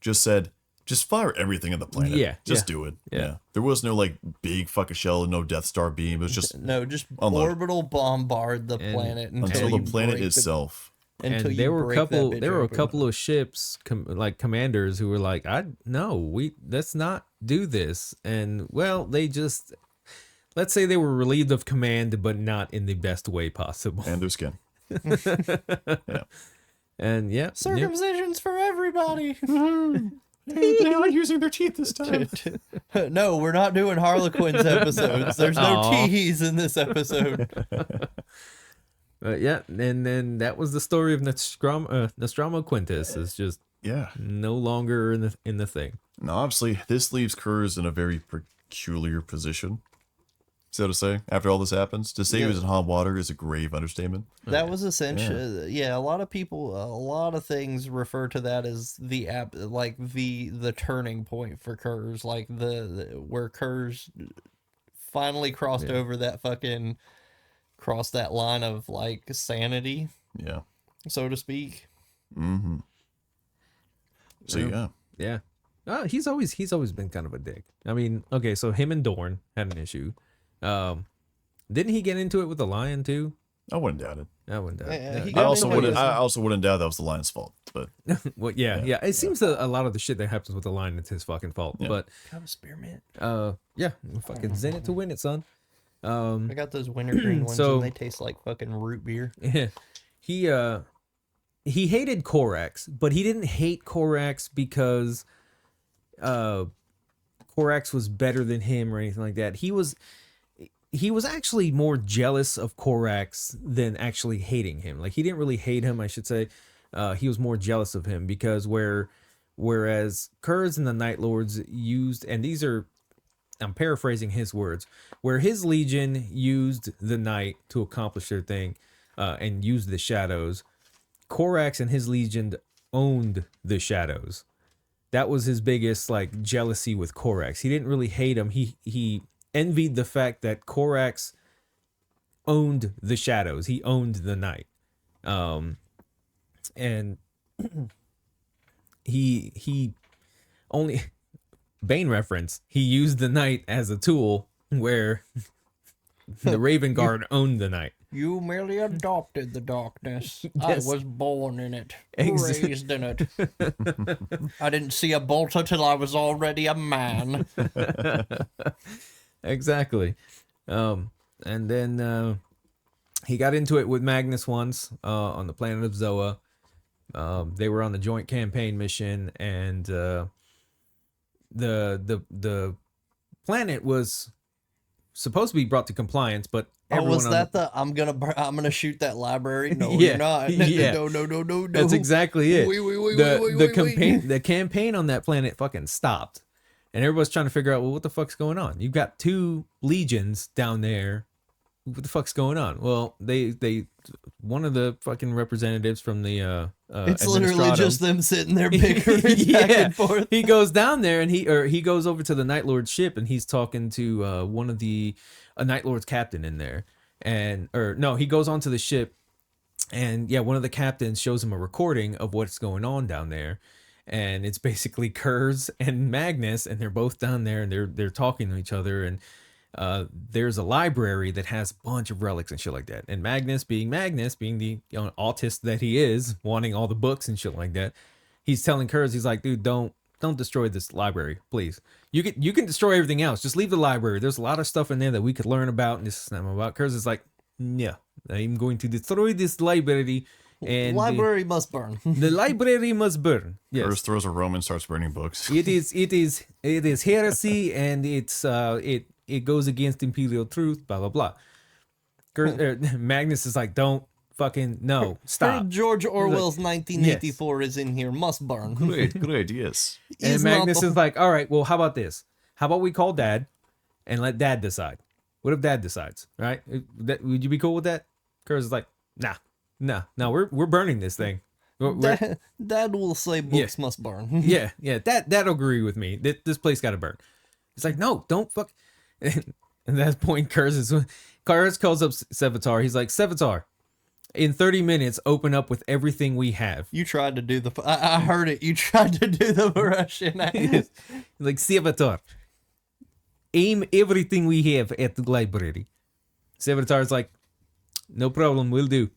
just said, just fire everything at the planet. Yeah. Just do it. Yeah. There was no like big fucking shell and no Death Star beam. It was just just unload. orbital bombard the planet until you the planet break itself. Until and you there were break that bitch a open. couple of ships like commanders who were like, let's not do this. And well, they just, let's say they were relieved of command, but not in the best way possible. And their skin. And Circumcisions for everybody. They are using their teeth this time. No, we're not doing Harlequins episodes. There's no teas in this episode. And then that was the story of Nostromo Quintus. Is just no longer in the thing. Now, obviously, this leaves Curze in a very peculiar position, so to say. After all this happens, to say he was in hot water is a grave understatement. That was essentially, a lot of people, a lot of things refer to that as the turning point for Curze, like where Curze finally crossed over that crossed that line of like sanity, so to speak. Mm-hmm. So yeah. He's always been kind of a dick. I mean, okay, so him and Dorn had an issue. Didn't he get into it with the lion too? I wouldn't doubt it. I wouldn't doubt it. I also wouldn't doubt that was the lion's fault. But well, yeah. It seems that a lot of the shit that happens with the lion is his fucking fault. Yeah. But Have a spearmint. fucking zen it to win it, son. I got those wintergreen ones, and they taste like fucking root beer. Yeah, he hated Korax, but he didn't hate Korax because Korax was better than him or anything like that. he was actually more jealous of Korax than actually hating him. Like, he didn't really hate him, I should say. He was more jealous of him because whereas Curze and the Night Lords used, and these are, I'm paraphrasing his words, where his legion used the night to accomplish their thing and used the shadows, Korax and his legion owned the shadows. That was his biggest like jealousy with Korax. He didn't really hate him. He envied the fact that Korax owned the shadows. He owned the night. And he only, Bane reference, he used the night as a tool where the Raven Guard owned the night. You merely adopted the darkness. Yes. I was born in it, Ex- raised in it. I didn't see a bolter till I was already a man. Exactly. And then he got into it with Magnus once on the planet of Zoa. They were on the joint campaign mission, and the planet was supposed to be brought to compliance, but everyone was on that I'm gonna shoot that library? No, Yeah, you're not. yeah. No. That's exactly it. Wait, The campaign on that planet fucking stopped, and everybody's trying to figure out, well, what the fuck's going on? You've got 2 legions down there. What the fuck's going on? Well, they one of the fucking representatives from the It's literally Administratum- just them sitting there bickering back and forth. He goes down there and he goes over to the Night Lord's ship, and he's talking to one of a Night Lord's captain in there, he goes onto the ship, and yeah, one of the captains shows him a recording of what's going on down there, and it's basically Curze and Magnus, and they're both down there, and they're talking to each other, and there's a library that has a bunch of relics and shit like that. And Magnus being the autist that he is, wanting all the books and shit like that, he's telling Curze, he's like, dude, don't destroy this library, please. You can destroy everything else. Just leave the library. There's a lot of stuff in there that we could learn about and this and that about. Curze is like, yeah, I'm going to destroy this library. And library must burn. the library must burn. Yes. First throws a Roman, starts burning books. It is heresy, and it goes against imperial truth, blah blah blah. Magnus is like, don't fucking no, stop. George Orwell's 1984 is in here. Must burn. Great, yes. And He's not Magnus the- is like, all right, well, how about this? How about we call Dad and let Dad decide? What if Dad decides? Right? Would you be cool with that? Curze is like, nah, we're burning this thing. Dad will say books must burn. Yeah, that'll agree with me. This place got to burn. It's like, no, don't fuck. And at that point, Curze calls up Sevatar. He's like, Sevatar, in 30 minutes, open up with everything we have. You tried to do I heard it. You tried to do the Russian accent. He's like, Sevatar, aim everything we have at the library. Sevatar's like, no problem, we'll do.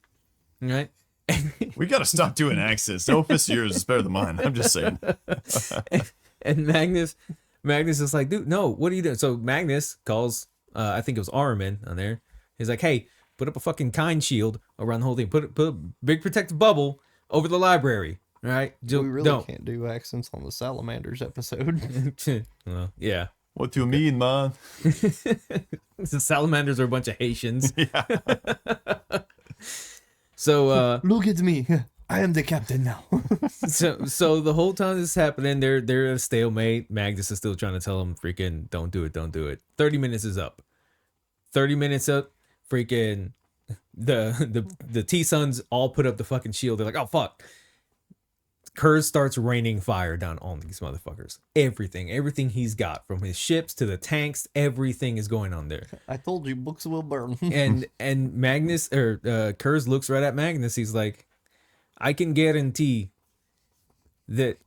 All right? We gotta stop doing accents. No offense to yours, it's better than mine. I'm just saying. And Magnus is like, dude, no, what are you doing? So Magnus calls, I think it was Armin on there. He's like, hey, put up a fucking kind shield around the whole thing. Put a big protective bubble over the library. All right? We really can't do accents on the Salamanders episode. Well, yeah. What do you mean, man? The salamanders are a bunch of Haitians. Yeah. So Look at me. I am the captain now. so the whole time this is happening, they're at a stalemate. Magnus is still trying to tell him, freaking, don't do it. 30 minutes is up. 30 minutes up. Freaking the T-Sons all put up the fucking shield. They're like, oh fuck. Curze starts raining fire down on these motherfuckers. Everything he's got, from his ships to the tanks, everything is going on there. I told you, books will burn. And Magnus, or Curze looks right at Magnus. He's like, I can guarantee that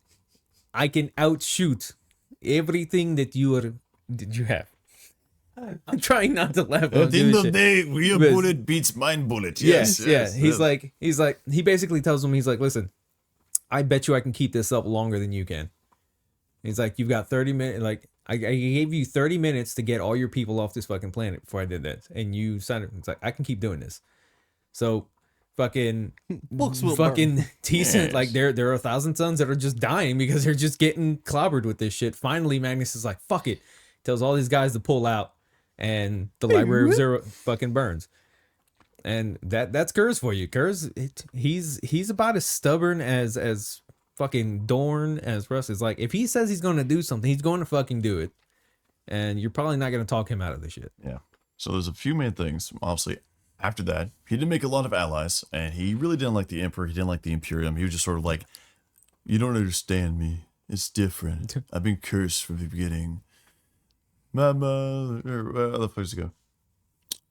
I can outshoot everything that you have. I'm trying not to laugh. At the end of the day, your bullet beats mine bullet. Yes. He's like, he basically tells him, he's like, listen, I bet you I can keep this up longer than you can. He's like, you've got 30 minutes. Like, I gave you 30 minutes to get all your people off this fucking planet before I did this. And you signed it. It's like, I can keep doing this. So fucking Books will fucking burn. decent. Yes. Like there are 1,000 tons that are just dying because they're just getting clobbered with this shit. Finally, Magnus is like, fuck it. Tells all these guys to pull out. and the Library of Zero fucking burns. And that's Curze for you. Curze, he's about as stubborn as fucking Dorn as Russ is. Like, if he says he's going to do something, he's going to fucking do it. And you're probably not going to talk him out of the shit. Yeah. So there's a few main things. Obviously, after that, he didn't make a lot of allies, and he really didn't like the Emperor. He didn't like the Imperium. He was just sort of like, you don't understand me. It's different. I've been cursed from the beginning. My mother. Where the fuck does it go?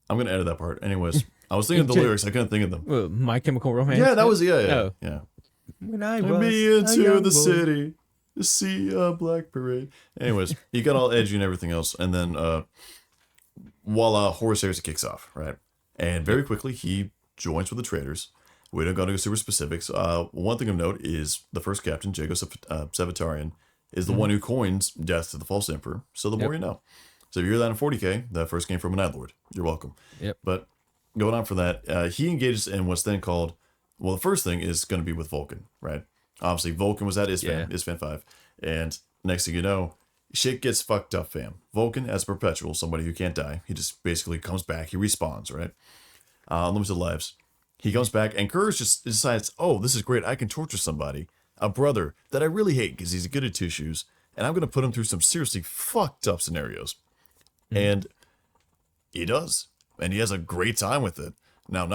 I'm going to edit that part. Anyways, I was thinking of the lyrics. I couldn't think of them. My Chemical Romance? Yeah, that was, yeah. Oh. Yeah. When I Let was me a into young the boy. city to see a black parade. Anyways, he got all edgy and everything else, and then voila, Horus Heresy kicks off, right? And very quickly he joins with the traders. We don't go into super specifics. One thing of note is the first captain, Jago Sevitarian, is the one who coins death to the false emperor. So the more you know. So if you hear that in 40k, that first came from a Night Lord. You're welcome. Yep. But going on for that, he engages in what's then called, well, the first thing is going to be with Vulcan, right? Obviously, Vulcan was at Isfan, Isfan 5. And next thing you know, shit gets fucked up, fam. Vulcan, as perpetual, somebody who can't die. He just basically comes back. He respawns, right? Unlimited lives. He comes back, and Curze just decides, oh, this is great. I can torture somebody, a brother that I really hate because he's good at tissues, and I'm going to put him through some seriously fucked up scenarios. And he does. And he has a great time with it. Now,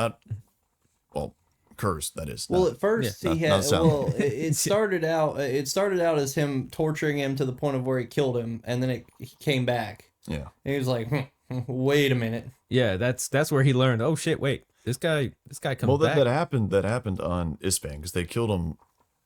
well, Curze, that is. Well, at first he had. Sound. Well, it started out. It started out as him torturing him to the point of where he killed him, and then he came back. Yeah. And he was like, "Wait a minute." Yeah, that's where he learned. Oh shit! Wait, this guy comes Well, back. that happened on Isfan because they killed him.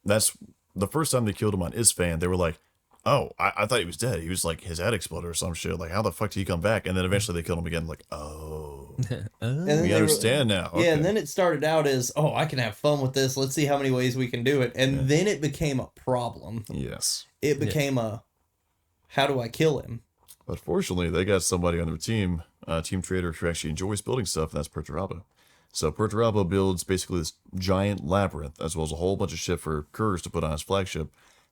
That's the first time they killed him on Isfan. They were like, "Oh, I thought he was dead. He was like his head exploded or some shit. Like, how the fuck did he come back?" And then eventually they killed him again. Like, oh, And then we they understand now. Yeah, Okay. and then it started out as, "Oh, I can have fun with this. Let's see how many ways we can do it." And then it became a problem. Yes. It became a, "How do I kill him?" But fortunately, they got somebody on their team, team trader who actually enjoys building stuff, and that's Perturabo. So Perturabo builds basically this giant labyrinth, as well as a whole bunch of shit for Curze to put on his flagship.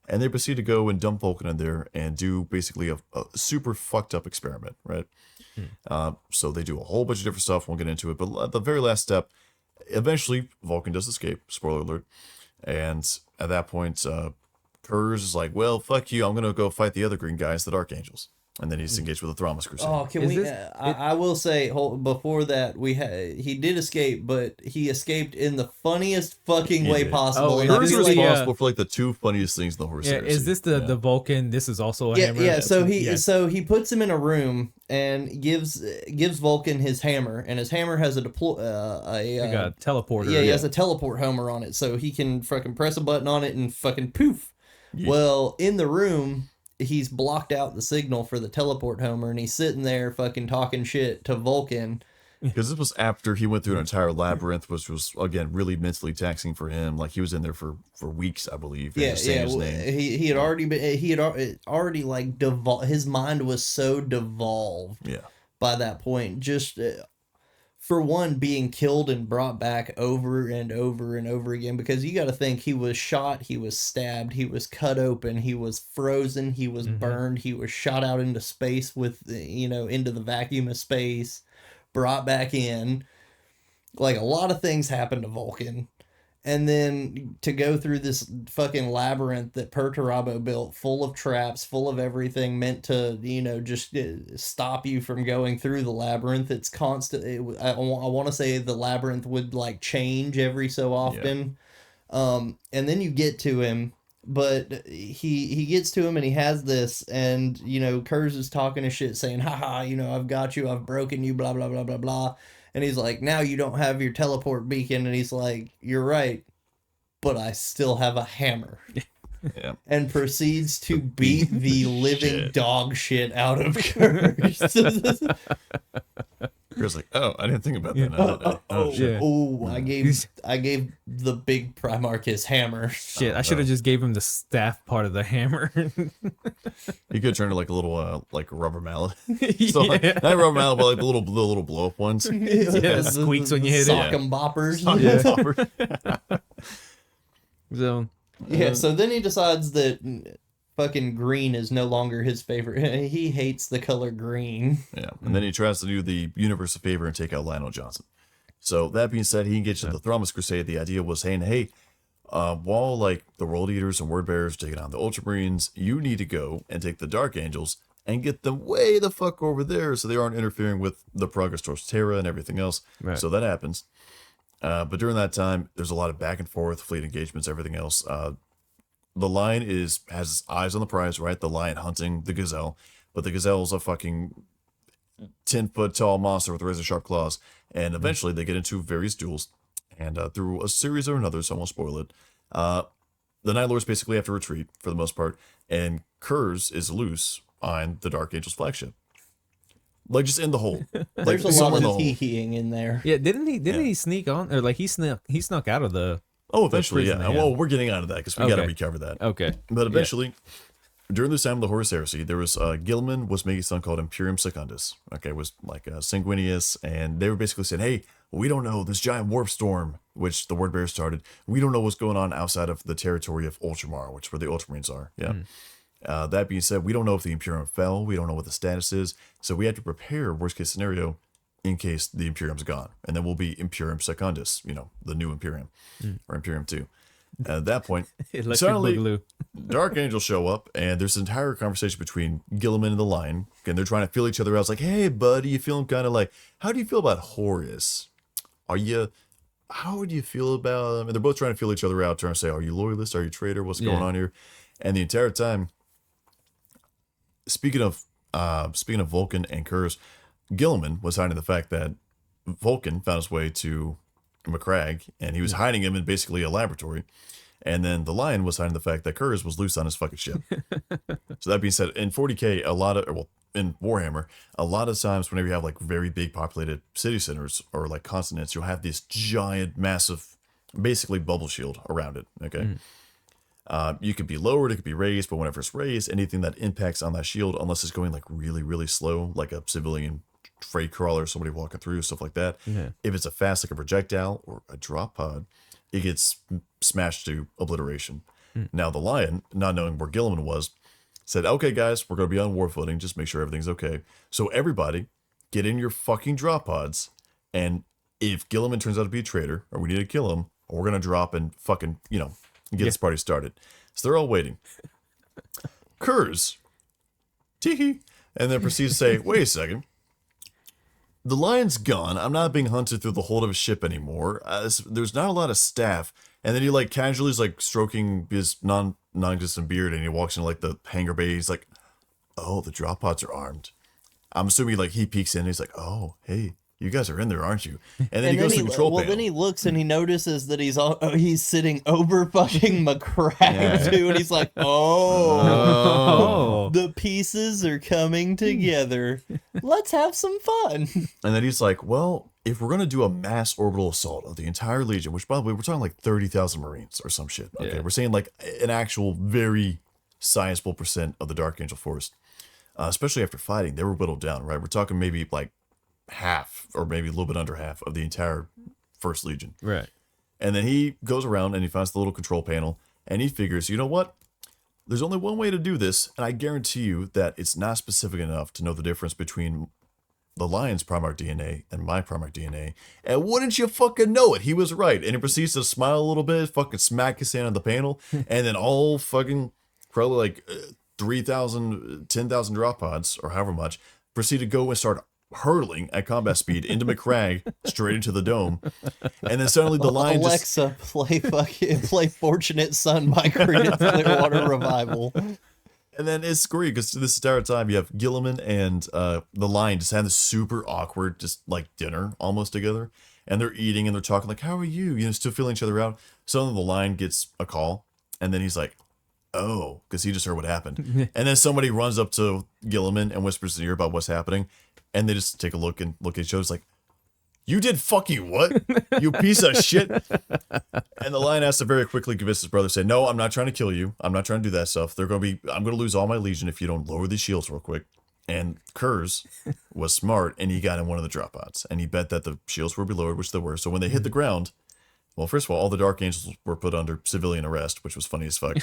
And they proceed to go and dump Vulcan in there and do basically a super fucked up experiment, right? So they do a whole bunch of different stuff. Won't get into it. But at the very last step, eventually Vulcan does escape. Spoiler alert. And at that point, Curze is like, well, fuck you. I'm going to go fight the other green guys, the Dark Angels. And then he's engaged with the Thramas Crusade. Oh, can Is we? this- I will say, before that, he did escape, but he escaped in the funniest fucking He way did. possible. Oh, And is I Curze feel is this like- responsible for like the two funniest things in the Horus Yeah, Heresy. is this the Vulcan? This is also a yeah, hammer. yeah. So Yeah. he puts him in a room and gives Vulcan his hammer, and his hammer has a Like a teleporter. Yeah, he has a teleport hammer on it, so he can fucking press a button on it and fucking poof. Yeah. Well, in the room, he's blocked out the signal for the teleport hammer, and he's sitting there fucking talking shit to Vulcan. Because this was after he went through an entire labyrinth, which was, again, really mentally taxing for him. Like, he was in there for weeks, I believe. Yeah, just saying yeah. his well, name. He had already been. He had already like devolved. His mind was so devolved Yeah. by that point. Just for one, being killed and brought back over and over and over again, because you got to think he was shot, he was stabbed, he was cut open, he was frozen, he was burned, he was shot out into space with, into the vacuum of space, brought back in. Like, a lot of things happened to Vulcan. And then to go through this fucking labyrinth that Perturabo built, full of traps, full of everything meant to, just stop you from going through the labyrinth. It's constant. I want to say the labyrinth would like change every so often. And then you get to him, but he gets to him and he has this, and, Curze is talking his shit saying, haha, I've got you, I've broken you, blah, blah, blah, blah, blah. And he's like, now you don't have your teleport beacon. And he's like, you're right, but I still have a hammer. Yeah. And proceeds to beat the living Shit. dog shit out of Curze. Curze's like, oh, I didn't think about that. now, did I? Oh, shit. I gave the big Primarch his hammer. Shit, I should have just gave him the staff part of the hammer. He could turn to like a little, like a rubber mallet. So, like, not a rubber mallet, but like the little blow up ones. Yeah, squeaks when you hit it. Sock 'em boppers. So Yeah, so then he decides that fucking green is no longer his favorite. He hates the color green. Yeah, and then he tries to do the universe a favor and take out Lionel Johnson. So that being said, he engaged in the Thramas Crusade. The idea was saying, hey, while like the World Eaters and Word Bearers taking on the Ultramarines, you need to go and take the Dark Angels and get them way the fuck over there so they aren't interfering with the progress towards Terra and everything else. Right. So that happens. But during that time, there's a lot of back and forth, fleet engagements, everything else. The Lion has his eyes on the prize, right? The Lion hunting the Gazelle, but the Gazelle's a fucking 10-foot tall monster with razor sharp claws. And eventually they get into various duels. And through a series or another, so I won't spoil it, the Night Lords basically have to retreat for the most part. And Curze is loose on the Dark Angel's flagship. Like, just in the hole. Like, There's a somewhere lot in of the hole. tee-heeing in there. Yeah, didn't he sneak on, or like he snuck out of the? Oh, eventually, prison, yeah. yeah. Well, we're getting out of that because we got to Okay. recover that. Okay. But eventually, during this time of the Horus Heresy, there was Gilliman was making something called Imperium Secundus. Okay, it was like Sanguinius, and they were basically saying, hey, we don't know this giant warp storm, which the Word Bear started. We don't know what's going on outside of the territory of Ultramar, which where the Ultramarines are. Yeah. That being said, we don't know if the Imperium fell. We don't know what the status is. So we have to prepare worst case scenario in case the Imperium's gone. And then we'll be Imperium Secundus, the new Imperium or Imperium 2. At that point, Electric suddenly Boogaloo. Dark Angels show up, and there's an entire conversation between Gilliman and the Lion. And they're trying to feel each other out. It's like, hey, buddy, you feeling kind of like, how do you feel about Horus? How would you feel about him? And they're both trying to feel each other out, trying to say, are you loyalist? Are you traitor? What's going on here? And the entire time, speaking of Vulcan and Curze, Gilliman was hiding the fact that Vulcan found his way to McCrag, and he was hiding him in basically a laboratory. And then the Lion was hiding the fact that Curze was loose on his fucking ship. So that being said, in 40K, in Warhammer, a lot of times whenever you have like very big populated city centers or like continents, you'll have this giant, massive, basically bubble shield around it. Okay. You could be lowered, it could be raised, but whenever it's raised, anything that impacts on that shield, unless it's going like really, really slow, like a civilian freight crawler, somebody walking through, stuff like that. Yeah. If it's a fast, like a projectile or a drop pod, it gets smashed to obliteration. Now the Lion, not knowing where Gilliman was, said, okay, guys, we're going to be on war footing. Just make sure everything's okay. So everybody get in your fucking drop pods. And if Gilliman turns out to be a traitor or we need to kill him, we're going to drop and fucking, get this party started. So they're all waiting. Curze, tee and then proceeds to say, wait a second. The Lion's gone. I'm not being hunted through the hold of a ship anymore. There's not a lot of staff. And then he like casually is like stroking his non-existent beard, and he walks into like the hangar bay. He's like, oh, the drop pods are armed. I'm assuming like he peeks in and he's like, oh, hey, you guys are in there, aren't you? And then he goes to the control panel. Then he looks and he notices that he's sitting over fucking McCrag too, and he's like, oh, the pieces are coming together. Let's have some fun. And then he's like, well, if we're going to do a mass orbital assault of the entire Legion, which by the way, we're talking like 30,000 Marines or some shit. Okay, we're saying like an actual very sizable percent of the Dark Angel force, especially after fighting, they were whittled down, right? We're talking maybe like half or maybe a little bit under half of the entire First Legion. Right. And then he goes around and he finds the little control panel and he figures, you know what? There's only one way to do this, and I guarantee you that it's not specific enough to know the difference between the Lion's Primarch DNA and my Primarch DNA. And wouldn't you fucking know it? He was right. And he proceeds to smile a little bit, fucking smack his hand on the panel, and then all fucking probably like 3,000, 10,000 drop pods, or however much, proceed to go and start hurtling at combat speed into McCrag, straight into the dome. And then suddenly the Lion Alexa, play Fortunate Son by Creedence Clearwater Revival. And then it's great because this entire time you have Gilliman and the Lion just having this super awkward, just like dinner almost together. And they're eating and they're talking like, how are you? Still feeling each other out. Suddenly the Lion gets a call. And then he's like, oh, because he just heard what happened. And then somebody runs up to Gilliman and whispers in his ear about what's happening. And they just take a look at each other. It's like, you did fucking what? You piece of shit. And the Lion has to very quickly convince his brother, say, no, I'm not trying to kill you. I'm not trying to do that stuff. I'm going to lose all my Legion if you don't lower these shields real quick. And Curze was smart, and he got in one of the drop pods. And he bet that the shields would be lowered, which they were. So when they hit the ground, well, first of all the Dark Angels were put under civilian arrest, which was funny as fuck.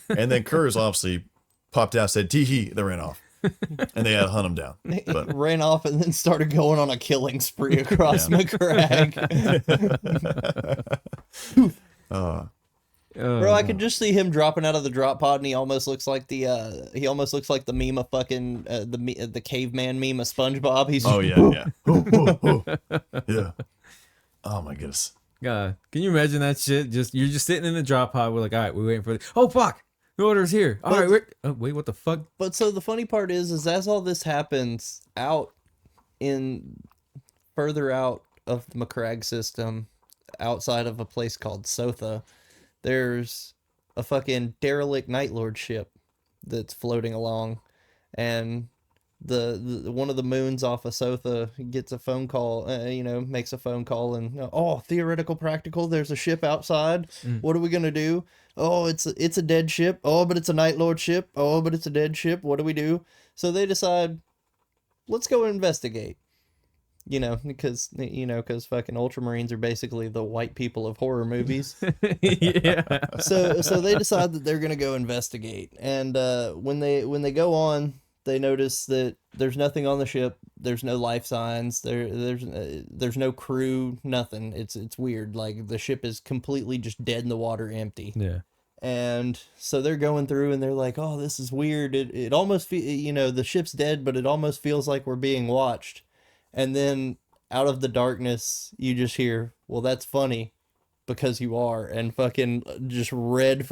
And then Curze obviously popped out, said tee hee, they ran off. And they had to hunt him down. But Ran off and then started going on a killing spree across McCrag. Bro, I could just see him dropping out of the drop pod, and he almost looks like the meme of fucking the caveman meme of SpongeBob. He's oh yeah. Yeah. Oh my goodness. God, can you imagine that shit? You're just sitting in the drop pod. We're like, all right, we're waiting for the. Oh fuck, the order's here. All right, wait, what the fuck? But so the funny part is as all this happens out in further out of the McCrag system, outside of a place called Sotha, there's a fucking derelict Night Lord ship that's floating along, and the one of the moons off of Sotha gets a phone call, makes a phone call, and theoretical practical, there's a ship outside. What are we gonna do? Oh, it's a dead ship. Oh, but it's a Night Lord ship. Oh, but it's a dead ship. What do we do? So they decide, let's go investigate. Because fucking Ultramarines are basically the white people of horror movies. Yeah. So they decide that they're gonna go investigate, and when they go on, they notice that there's nothing on the ship. There's no life signs. There's no crew. Nothing. It's weird. Like the ship is completely just dead in the water, empty. Yeah. And so they're going through, and they're like, "Oh, this is weird. It almost the ship's dead, but it almost feels like we're being watched." And then out of the darkness, you just hear, "Well, that's funny, because you are," and fucking just red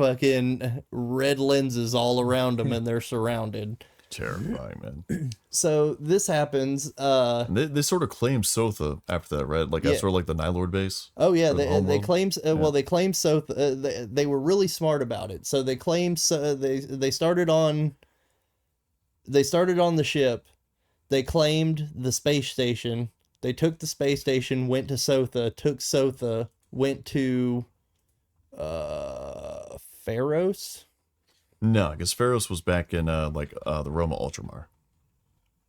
lenses all around them, and they're surrounded. Terrifying, man. So this happens. They sort of claim Sotha after that, right? Like that's sort of like the Night Lord base. Oh yeah, the they homeworld? claim. They claim Sotha. They were really smart about it. So they claim they started on. They started on the ship. They claimed the space station. They took the space station, went to Sotha, took Sotha, went to Pharos. No, because Pharos was back in the Roma Ultramar.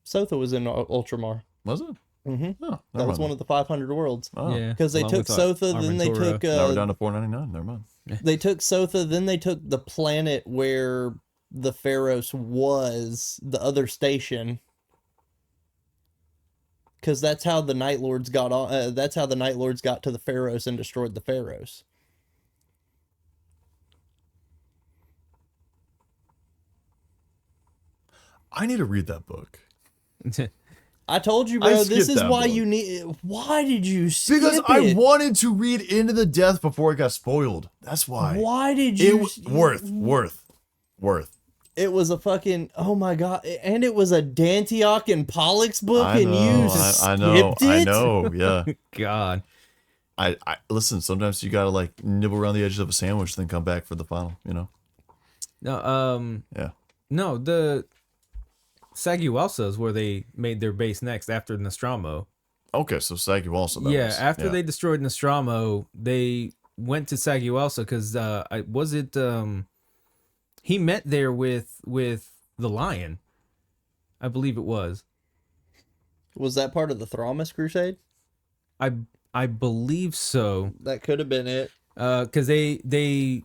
Sotha was in Ultramar. Was it? Mm-hmm. Oh, That was one of the 500 worlds. Oh. Yeah. Because they Along took with Sotha, then they Armentora. took Now we're down to 499. Never mind. they took Sotha, then they took the planet where the Pharos was, the other station. Because that's how the Night Lords got on. That's how the Night Lords got to the Pharos and destroyed the Pharos. I need to read that book. I told you, I bro. This skipped is that why book. you need. Why did you skip Because it? I wanted to read Into the Death before it got spoiled. That's why. Why did It you? was worth. It was a fucking. Oh my god! And it was a Dantioch and Pollux book, I and you know, skipped it. I know. Yeah. God. I listen. Sometimes you gotta like nibble around the edges of a sandwich, then come back for the final. No. Yeah. No. The Saguelsa is where they made their base next after Nostromo. Okay, so Sagu also. After they destroyed Nostromo, they went to Saguelsa because he met there with the Lion, I believe it was. Was that part of the Thramas Crusade? I believe so. That could have been it. Because they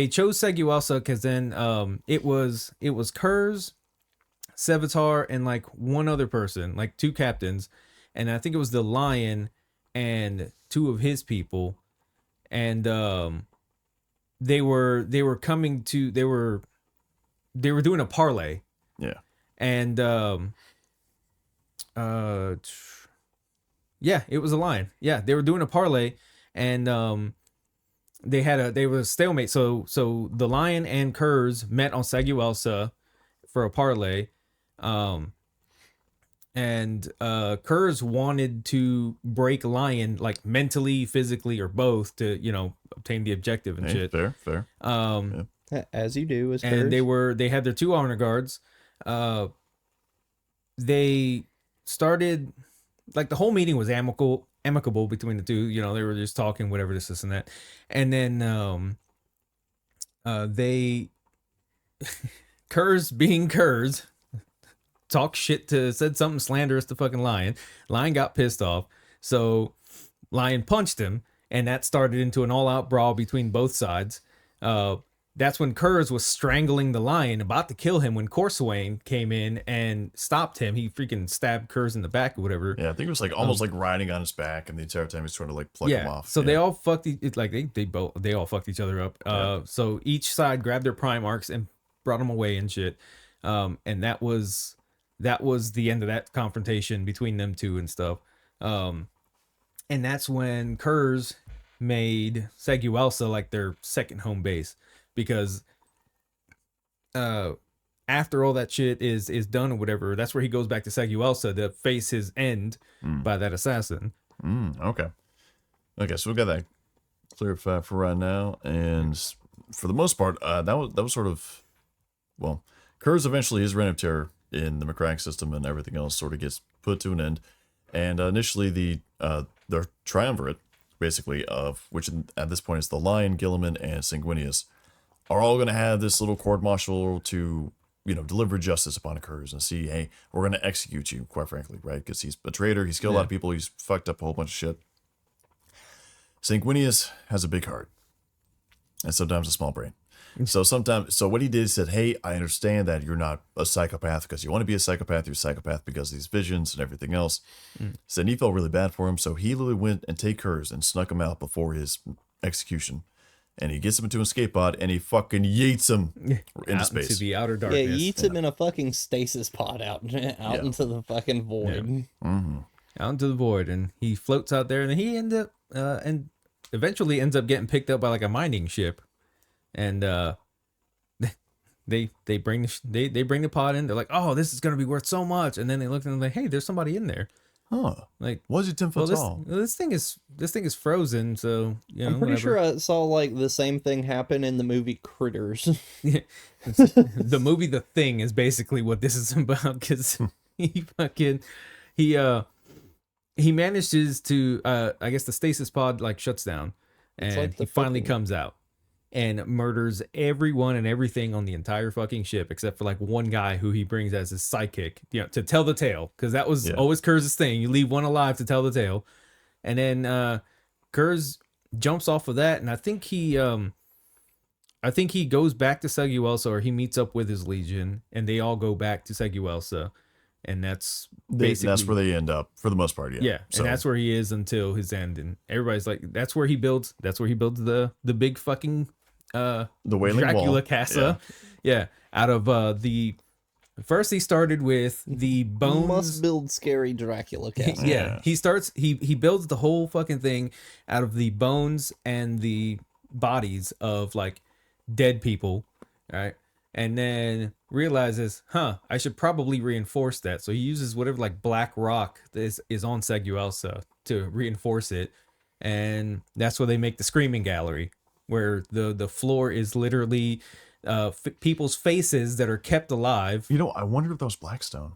chose Saguelsa because then it was Curze, Sevatar, and like one other person, like two captains, and I think it was the Lion and two of his people, and they were doing a parlay. Yeah. And it was a Lion. Yeah, they were doing a parlay, and they were a stalemate. So the Lion and Curze met on Saguelsa for a parlay. And Curze wanted to break Lion like mentally, physically, or both to obtain the objective and shit. Fair. As you do, as And Curze. they had their two honor guards. They started like the whole meeting was amicable between the two. They were just talking, whatever, this and that. And then they Curze being Curze said something slanderous to fucking Lion. Lion got pissed off, so Lion punched him, and that started into an all-out brawl between both sides. that's when Curze was strangling the lion, about to kill him, when Corsoane came in and stopped him. He freaking stabbed Curze in the back or whatever. Yeah, I think it was like almost like riding on his back, and the entire time he's trying to like pluck him off. So they all fucked. They all fucked each other up. So each side grabbed their prime arcs and brought them away and shit. And that was the end of that confrontation between them two and stuff. And that's when Curze made Seguelsa like their second home base, because after all that shit is done or whatever, that's where he goes back to Seguelsa to face his end by that assassin. Okay, so we got that clarified for right now, and for the most part, that was sort of, well, Curze eventually, his reign of terror in the McCrack system and everything else sort of gets put to an end, and initially the triumvirate, basically, of which at this point is the Lion, Gilliman, and Sanguinius, are all going to have this little court martial to, deliver justice upon Curze and see, hey, we're going to execute you, quite frankly, right? Because he's a traitor, he's killed a lot of people, he's fucked up a whole bunch of shit. Sanguinius has a big heart and sometimes a small brain. So what he did is said, hey, I understand that you're not a psychopath because you want to be a psychopath. You're a psychopath because of these visions and everything else. Said he felt really bad for him. So he literally went and take Curze and snuck him out before his execution. And he gets him into an escape pod and he fucking yeets him into space. Into the outer darkness. Yeah, he yeets him in a fucking stasis pod out into the fucking void. Out into the void, and he floats out there, and then he eventually ends up getting picked up by like a mining ship. And they bring the pod in. They're like, oh, this is gonna be worth so much. And then they look and they're like, hey, there's somebody in there. Huh? Like, was it 10 foot tall? This thing is frozen. So I'm pretty sure I saw like the same thing happen in the movie Critters. The movie The Thing is basically what this is about, because he manages to I guess the stasis pod like shuts down, and like he finally comes out and murders everyone and everything on the entire fucking ship, except for like one guy who he brings as his sidekick, to tell the tale, because that was always Curze's thing. You leave one alive to tell the tale. And then Curze jumps off of that, and I think he goes back to Seguelsa, or he meets up with his legion, and they all go back to Seguelsa, and that's basically that's where they end up for the most part. Yeah, so. And that's where he is until his end, and everybody's like, that's where he builds the big fucking the Wailing Dracula Wall. Casa. Yeah, out of the first he started with the bones. Must build scary Dracula Casa. Yeah, he builds the whole fucking thing out of the bones and the bodies of like dead people, right? And then realizes, I should probably reinforce that. So he uses whatever like black rock that is on Seguelsa to reinforce it. And that's where they make the Screaming Gallery, where the floor is literally people's faces that are kept alive. I wonder if that was Blackstone.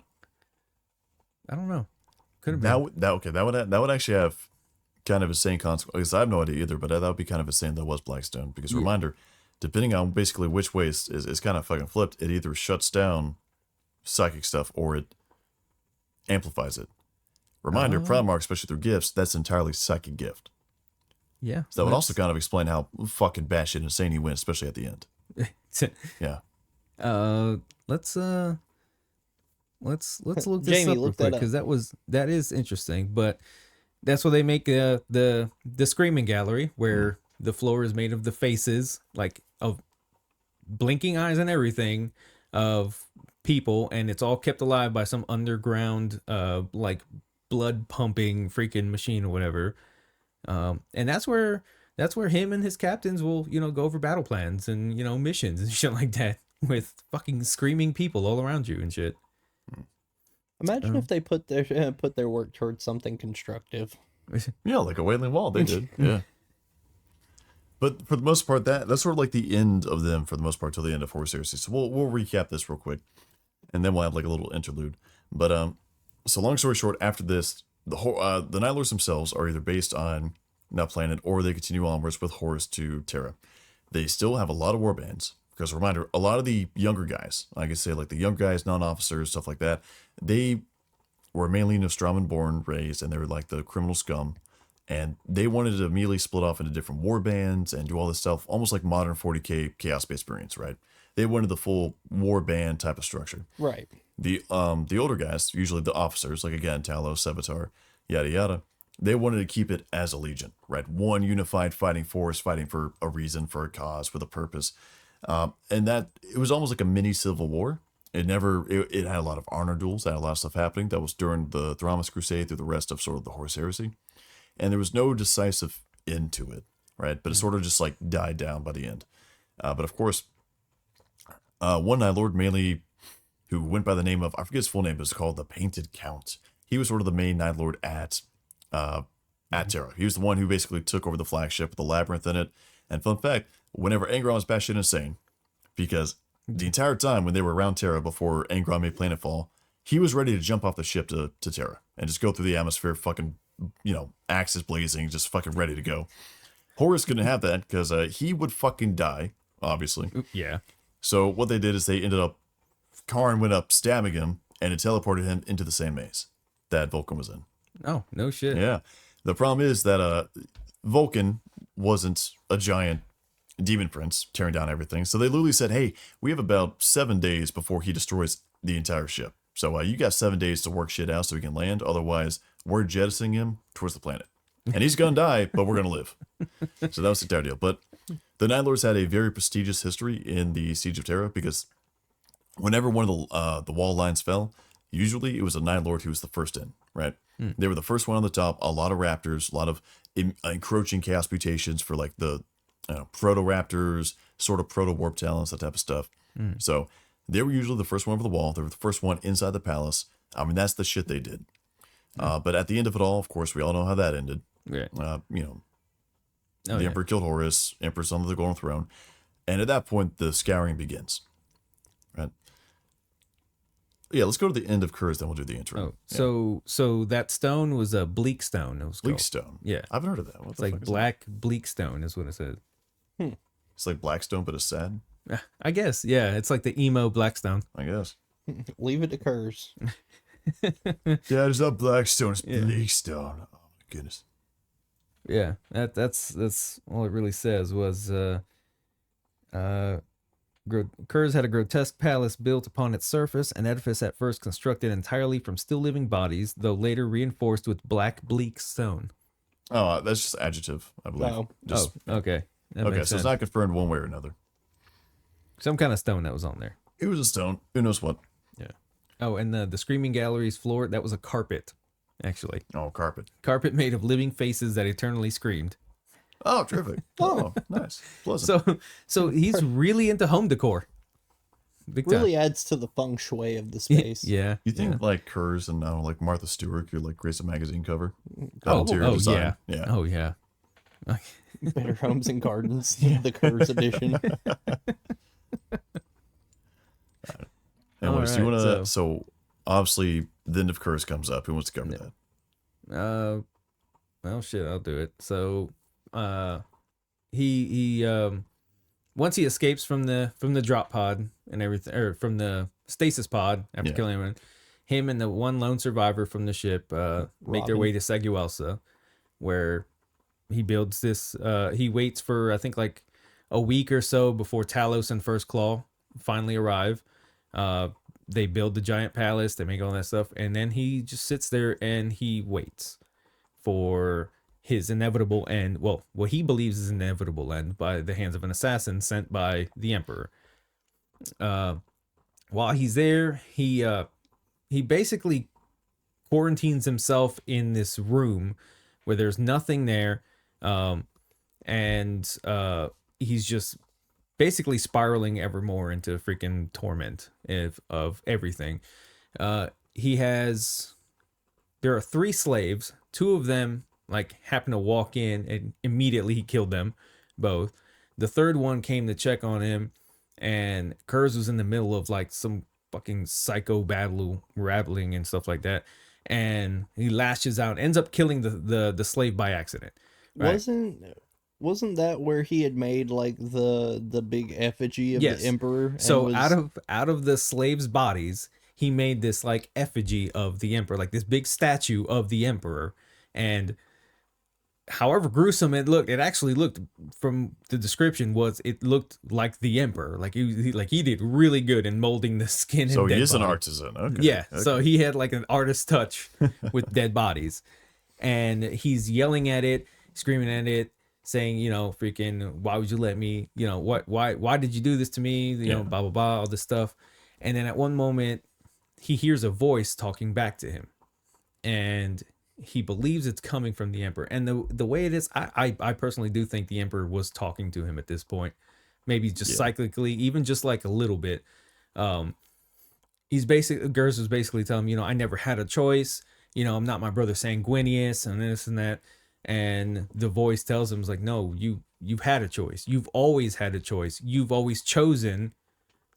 I don't know. Could have been. That would actually have kind of a same consequence. I have no idea either, but that would be kind of a saying that was Blackstone, because reminder, depending on basically which way is kind of fucking flipped, it either shuts down psychic stuff or it amplifies it. Reminder, Primarch, especially through gifts, that's entirely psychic gift. Yeah. So that would also kind of explain how fucking batshit insane he went, especially at the end. Yeah. Let's look this Jamie, up real look quick, that up. because that is interesting. But that's where they make the Screaming Gallery, where the floor is made of the faces, like of blinking eyes and everything, of people, and it's all kept alive by some underground like blood pumping freaking machine or whatever. And that's where him and his captains will go over battle plans and missions and shit like that, with fucking screaming people all around you and shit. Imagine if they put their work towards something constructive. Yeah, like a Wailing Wall, they did. Yeah. But for the most part, that's sort of like the end of them for the most part till the end of Heresy. So we'll recap this real quick, and then we'll have like a little interlude. But so long story short, after this, the Night Lords themselves are either based on that planet, or they continue onwards with Horus to Terra. They still have a lot of war bands, because reminder, a lot of the younger guys, I can say like the young guys, non-officers, stuff like that, they were mainly Nostromo born, raised, and they were like the criminal scum. And they wanted to immediately split off into different war bands and do all this stuff, almost like modern 40K Chaos-based Marines, right? They wanted the full war band type of structure. Right. The older guys, usually the officers, like again, Talos, Sevatar, yada yada, they wanted to keep it as a legion, right? One unified fighting force, fighting for a reason, for a cause, with a purpose. And that, it was almost like a mini civil war. It had a lot of honor duels, had a lot of stuff happening. That was during the Thramas Crusade through the rest of sort of the Horus Heresy. And there was no decisive end to it, right? But it sort of just like died down by the end. But of course, one Night Lord, mainly who went by the name of, I forget his full name, but it's called the Painted Count. He was sort of the main Night Lord at Terra. He was the one who basically took over the flagship with the labyrinth in it. And fun fact, whenever Angron was batshit insane, because the entire time when they were around Terra before Angron made planetfall, he was ready to jump off the ship to Terra and just go through the atmosphere, fucking, axes blazing, just fucking ready to go. Horus couldn't have that because he would fucking die, obviously. Yeah. So what they did is they ended up, Karn went up stabbing him and it teleported him into the same maze that Vulcan was in. Oh, no shit. Yeah. The problem is that Vulcan wasn't a giant demon prince tearing down everything. So they literally said, hey, we have about 7 days before he destroys the entire ship. So you got 7 days to work shit out so we can land. Otherwise, we're jettisoning him towards the planet. And he's going to die, but we're going to live. So that was the entire deal. But the Night Lords had a very prestigious history in the Siege of Terra because whenever one of the wall lines fell, usually it was a Night Lord who was the first in, right? They were the first one on the top. A lot of raptors, a lot of encroaching chaos mutations for like the proto-raptors, sort of proto-warp talents, that type of stuff. So they were usually the first one over the wall. They were the first one inside the palace. I mean, that's the shit they did. But at the end of it all, of course, we all know how that ended. Right. The Emperor killed Horus, Emperor's on the Golden Throne. And at that point, the scouring begins. Right? Yeah, let's go to the end of Curze, then we'll do the intro. Oh, so that stone was a bleak stone. It was Bleak called. Stone. Yeah. I haven't heard of that. What It's the like fuck is black bleak stone is what it says. that? It's like Blackstone, but it's sad, I guess. Yeah. It's like the emo blackstone. I guess. Leave it to Curze. Yeah, it's not Blackstone, it's Bleak Stone. Oh, my goodness. Yeah. That's all it really says was Curze had a grotesque palace built upon its surface, an edifice at first constructed entirely from still living bodies, though later reinforced with black bleak stone. Oh, that's just adjective, I believe. Oh. Okay. That Okay, makes so sense. it's not confirmed one way or another. Some kind of stone that was on there. It was a stone. Who knows what? Yeah. Oh, and the Screaming Gallery's floor, that was a carpet, actually. Oh, carpet. Carpet made of living faces that eternally screamed. Oh, terrific. Oh, nice. Pleasant. So he's really into home decor. Big time. Really adds to the feng shui of the space. Yeah. You think like Curze and like Martha Stewart could like grace a magazine cover? Oh, Interior design. yeah. Yeah. Oh, yeah. Better Homes and Gardens, the Curze edition. Anyways, do you Alright, want to? So obviously, the end of Curze comes up. Who wants to cover that? Well, shit, I'll do it. So, he once he escapes from the drop pod and everything, or from the stasis pod after killing everyone, him and the one lone survivor from the ship make their Robin. way to Seguelsa, where he builds this. He waits for I think like a week or so before Talos and First Claw finally arrive. They build the giant palace, they make all that stuff, and then he just sits there and he waits for his inevitable end. Well, what he believes is inevitable end by the hands of an assassin sent by the Emperor. While he's there, he basically quarantines himself in this room where there's nothing there, and he's just basically spiraling ever more into freaking torment of everything. There are 3 slaves. 2 of them like happened to walk in and immediately he killed them both. The third one came to check on him, and Curze was in the middle of like some fucking psycho battle rattling and stuff like that, and he lashes out, ends up killing the slave by accident. Right? Wasn't that where he had made like the big effigy of Yes. the Emperor? And So out of the slaves' bodies, he made this like effigy of the Emperor, like this big statue of the Emperor, and however gruesome it actually looked from the description it looked like the Emperor. Like he did really good in molding the skin. So and he dead is an body. artisan. Okay. Yeah. Okay. So he had like an artist touch with dead bodies, and he's yelling at it, screaming at it, saying, freaking, why would you let me, why did you do this to me? Blah, blah, blah, all this stuff. And then at one moment he hears a voice talking back to him, and he believes it's coming from the Emperor. And the way it is, I personally do think the Emperor was talking to him at this point, maybe just cyclically, even just like a little bit. Curze was basically telling him, I never had a choice. I'm not my brother Sanguinius and this and that. And the voice tells him, it's like, no, you've had a choice. You've always had a choice. You've always chosen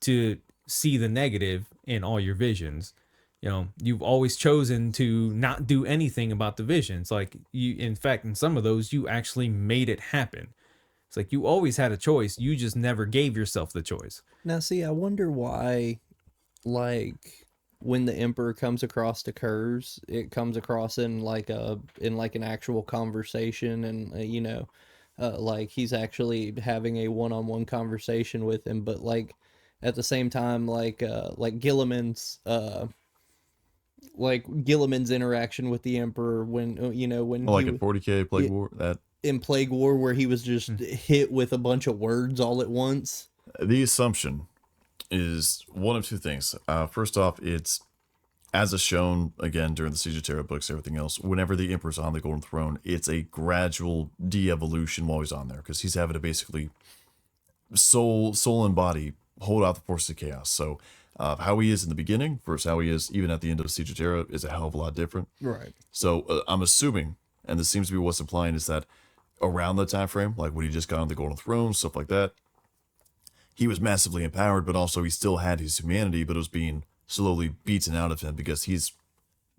to see the negative in all your visions. You've always chosen to not do anything about the visions. Like in fact, in some of those, you actually made it happen. It's like you always had a choice. You just never gave yourself the choice. Now, see, I wonder why, like, when the Emperor comes across to Curze, it comes across in an actual conversation, and like he's actually having a one-on-one conversation with him, but like at the same time, like Gilliman's interaction with the Emperor when like in 40K Plague War, that in Plague War, where he was just hit with a bunch of words all at once. the assumption is one of two things. First off, it's as is shown again during the Siege of Terra books, everything else. Whenever the Emperor's on the Golden Throne, it's a gradual de-evolution while he's on there, because he's having to basically soul and body hold out the forces of chaos. So how he is in the beginning versus how he is even at the end of Siege of Terra is a hell of a lot different. Right. So I'm assuming, and this seems to be what's implying, is that around that time frame, like when he just got on the Golden Throne, stuff like that, he was massively empowered, but also he still had his humanity, but it was being slowly beaten out of him because he's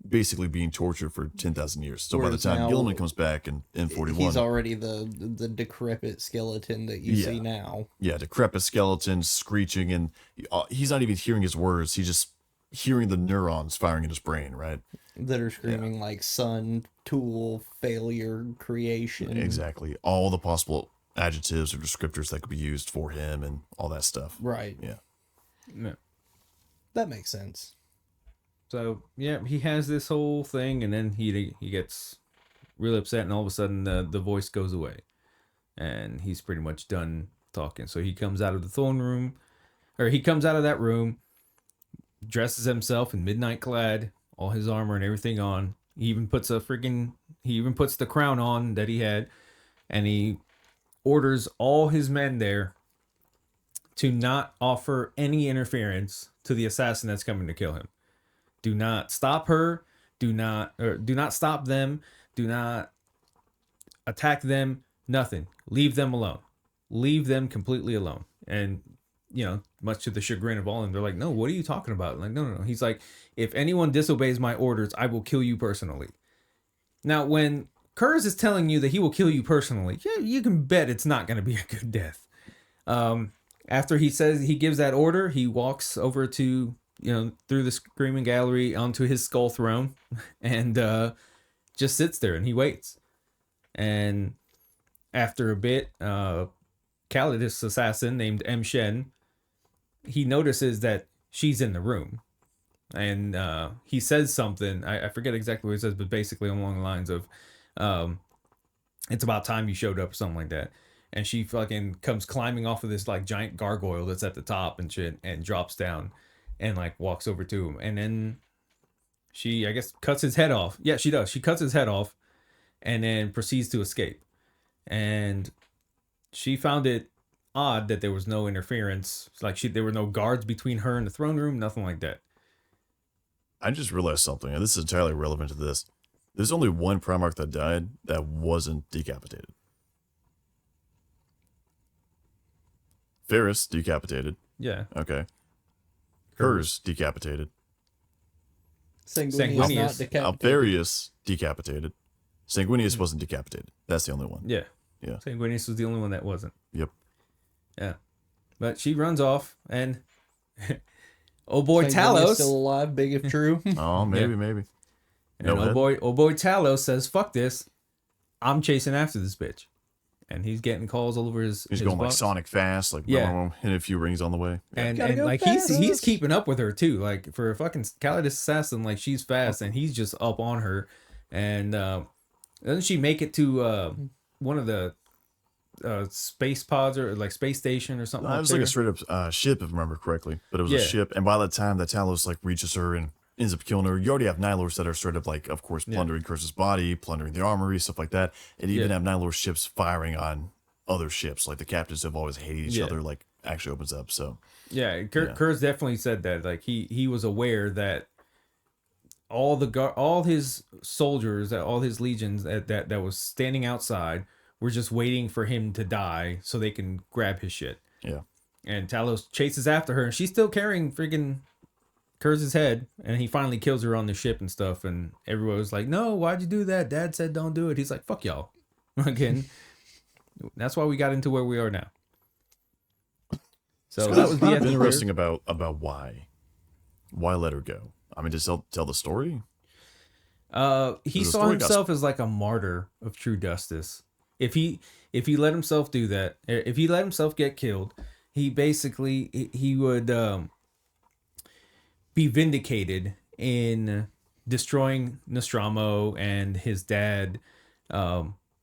basically being tortured for 10,000 years. So Whereas by the time now, Gilliman comes back in 41, he's already the decrepit skeleton that you see now. Yeah, decrepit skeleton screeching, and he's not even hearing his words. He's just hearing the neurons firing in his brain, right? That are screaming like sun, tool, failure, creation. Exactly. All the possible adjectives or descriptors that could be used for him and all that stuff. Right. Yeah. That makes sense. So yeah, he has this whole thing, and then he gets really upset, and all of a sudden the voice goes away, and he's pretty much done talking. So he comes out of the throne room, or he comes out of that room, dresses himself in midnight clad, all his armor and everything on. He even puts the crown on that he had, and he orders all his men there to not offer any interference to the assassin that's coming to kill him. Do not stop her. Do not stop them. Do not attack them. Nothing. Leave them alone. Leave them completely alone. And, much to the chagrin of all of them, they're like, no, what are you talking about? Like, no. He's like, if anyone disobeys my orders, I will kill you personally. Now, when Curze is telling you that he will kill you personally, yeah, you can bet it's not going to be a good death. After he gives that order, he walks over to, through the screaming gallery onto his skull throne, and just sits there and he waits. And after a bit, Calidus assassin named M. Shen, he notices that she's in the room, and he says something. I forget exactly what he says, but basically along the lines of, it's about time you showed up, or something like that. And she fucking comes climbing off of this like giant gargoyle that's at the top and shit, and drops down and like walks over to him. And then she, I guess, cuts his head off. Yeah, she does. She cuts his head off and then proceeds to escape. And she found it odd that there was no interference. Like there were no guards between her and the throne room, nothing like that. I just realized something, and this is entirely relevant to this. There's only one Primarch that died that wasn't decapitated. Ferris decapitated. Yeah. Okay. Curze decapitated. Sanguinius not decapitated. Alfarius decapitated. Sanguinius wasn't decapitated. That's the only one. Yeah. Yeah. Sanguinius was the only one that wasn't. Yep. Yeah. But she runs off, and oh boy, Sanguinius Talos still alive, big if true. Oh, maybe. and oh boy Talos says, fuck this. I'm chasing after this bitch. And he's getting calls all over his He's going like box. Sonic fast, like Yeah. hitting a few rings on the way. Yeah. And Gotta go like fast. he's keeping up with her too. Like for a fucking Calidus assassin, like she's fast and he's just up on her. And doesn't she make it to one of the space pods or like space station or something? It was like a straight up ship, if I remember correctly. But it was a ship, and by the time that Talos like reaches her and ends up killing her, you already have Nihilords that are straight up like, of course, plundering Curse's body, plundering the armory, stuff like that. And even have Nihilor ships firing on other ships. Like the captains have always hated each other. Like actually opens up. So Curze definitely said that. Like he was aware that all his soldiers, all his legions that was standing outside were just waiting for him to die so they can grab his shit. Yeah. And Talos chases after her, and she's still carrying freaking Curze's head, and he finally kills her on the ship and stuff. And everyone was like, "No, why'd you do that? Dad said don't do it." He's like, "Fuck y'all." Again, that's why we got into where we are now. So that was the end. Interesting about why let her go. I mean, just tell the story. He saw himself as like a martyr of true justice. If he let himself do that, if he let himself get killed, he basically he would be vindicated in destroying Nostromo and his dad,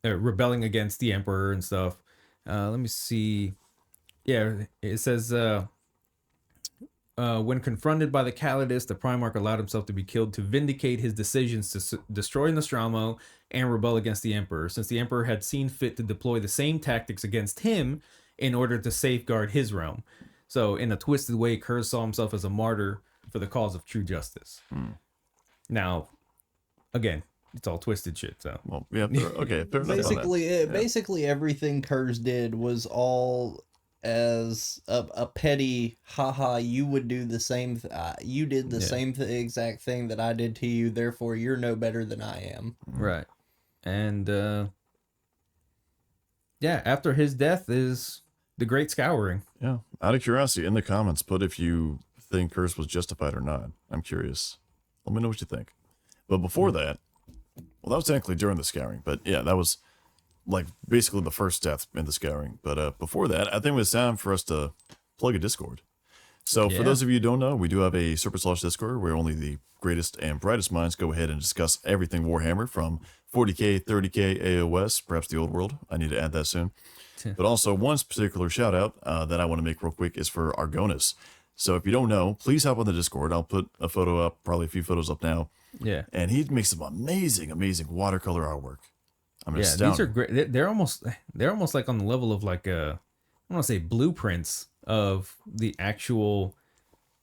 rebelling against the Emperor and stuff. Let me see. Yeah, it says when confronted by the Calidus, the Primarch allowed himself to be killed to vindicate his decisions to destroy Nostromo and rebel against the Emperor, since the Emperor had seen fit to deploy the same tactics against him in order to safeguard his realm. So, in a twisted way, Curze saw himself as a martyr for the cause of true justice. Now, again, it's all twisted shit. So, well, yeah, okay. Fair enough on that. Basically, everything Curze did was all as a petty haha, you would do the same you did the same exact thing that I did to you, therefore you're no better than I am. Right. And after his death is the Great Scouring. Yeah. Out of curiosity, in the comments, put if you think Curze was justified or not. I'm curious. Let me know what you think. But before that, well, that was technically during the scouring, but yeah, that was like basically the first death in the scouring. But before that, I think it was time for us to plug a Discord. So for those of you who don't know, we do have a Serpent Slash Discord where only the greatest and brightest minds go ahead and discuss everything Warhammer from 40k, 30k, AOS, perhaps the old world. I need to add that soon. But also one particular shout out that I want to make real quick is for Argonis. So if you don't know, please hop on the Discord. I'll put a photo up, probably a few photos up now. Yeah. And he makes some amazing watercolor artwork. I'm these are great. They're almost like on the level of like I want to say blueprints of the actual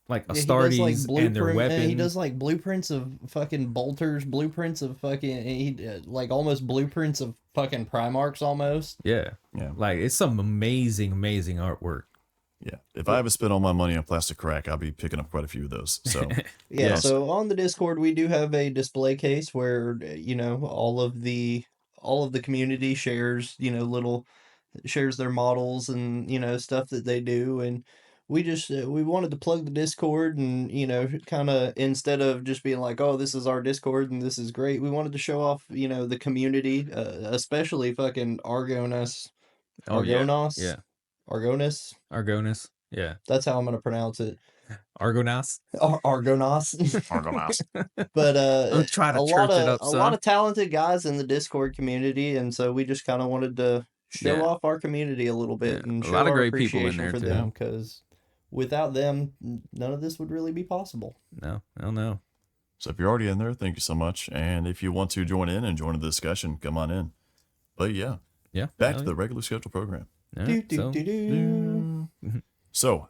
like Astartes and their weapons. He does like blueprints of fucking bolters, blueprints of fucking like almost blueprints of fucking Primarchs almost. Yeah. Like it's some amazing artwork. Yeah. If I ever spend all my money on plastic crack, I'll be picking up quite a few of those. So So on the Discord we do have a display case where all of the community shares shares their models and stuff that they do, and we just we wanted to plug the Discord and kind of, instead of just being like, oh, this is our Discord and this is great, we wanted to show off the community, especially fucking Argonis. Yeah, that's how I'm gonna pronounce it. Argonas. Argonas. But I'll try to a church lot of talented guys in the Discord community, and so we just kind of wanted to show off our community a little bit and show a lot of our great people in there for too. them, because without them, none of this would really be possible. No, I don't know. So if you're already in there, thank you so much. And if you want to join in and join the discussion, come on in. But back to the regular scheduled program. So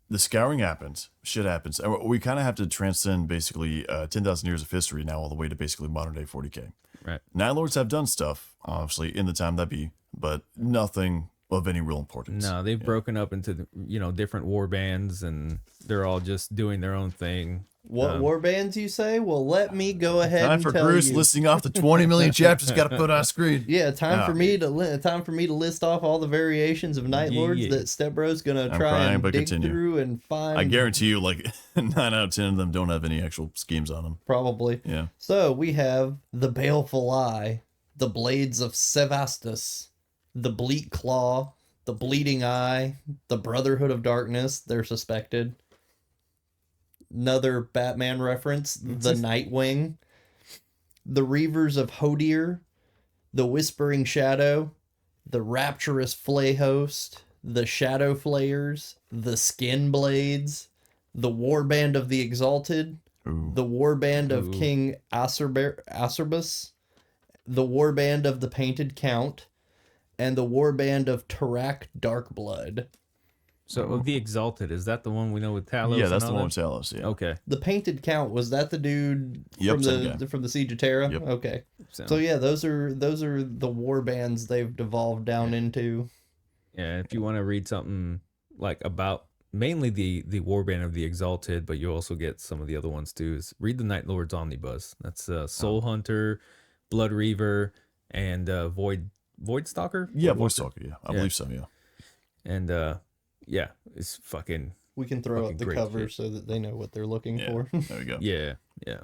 the scouring happens, shit happens, and we kind of have to transcend basically 10,000 years of history now all the way to basically modern day 40k. Right. Nihilords have done stuff, obviously, in the time that be, but nothing of any real importance. No, they've broken up into different war bands, and they're all just doing their own thing. What war bands you say? Well, let me go ahead time and for tell Bruce you. listing off the 20 million chapters got to put on screen. Yeah, time for me to list off all the variations of Night Lords that Stepbro's gonna try and dig through and find. I guarantee you, like 9 out of 10 of them don't have any actual schemes on them. Probably. Yeah. So we have the Baleful Eye, the blades of Sevastus, the Bleak Claw, the Bleeding Eye, the Brotherhood of Darkness, they're suspected. Another Batman reference, the Nightwing, the Reavers of Hodir, the Whispering Shadow, the Rapturous Flay Host, the Shadow Flayers, the Skin Blades, the Warband of the Exalted, the Warband of King Acerbus, the Warband of the Painted Count, and the Warband of Tarak Darkblood. So of the Exalted, is that the one we know with Talos? Yeah, that's and the all one that? with Talos. Yeah. Okay. The Painted Count, was that the dude Yep, from same guy. the Siege of Terra? Yep. Okay. So Yeah, those are the war bands they've devolved down into. yeah, if you want to read something like about mainly the Warband of the Exalted, but you also get some of the other ones too, is read the Night Lord's Omnibus. That's Soul Hunter, Blood Reaver, and Void Stalker. Yeah, Voice Talker. Yeah, I believe so. Yeah. And yeah, it's fucking We can throw up Fucking the great cover shit. so that they know what they're looking Yeah. for. There we go. yeah.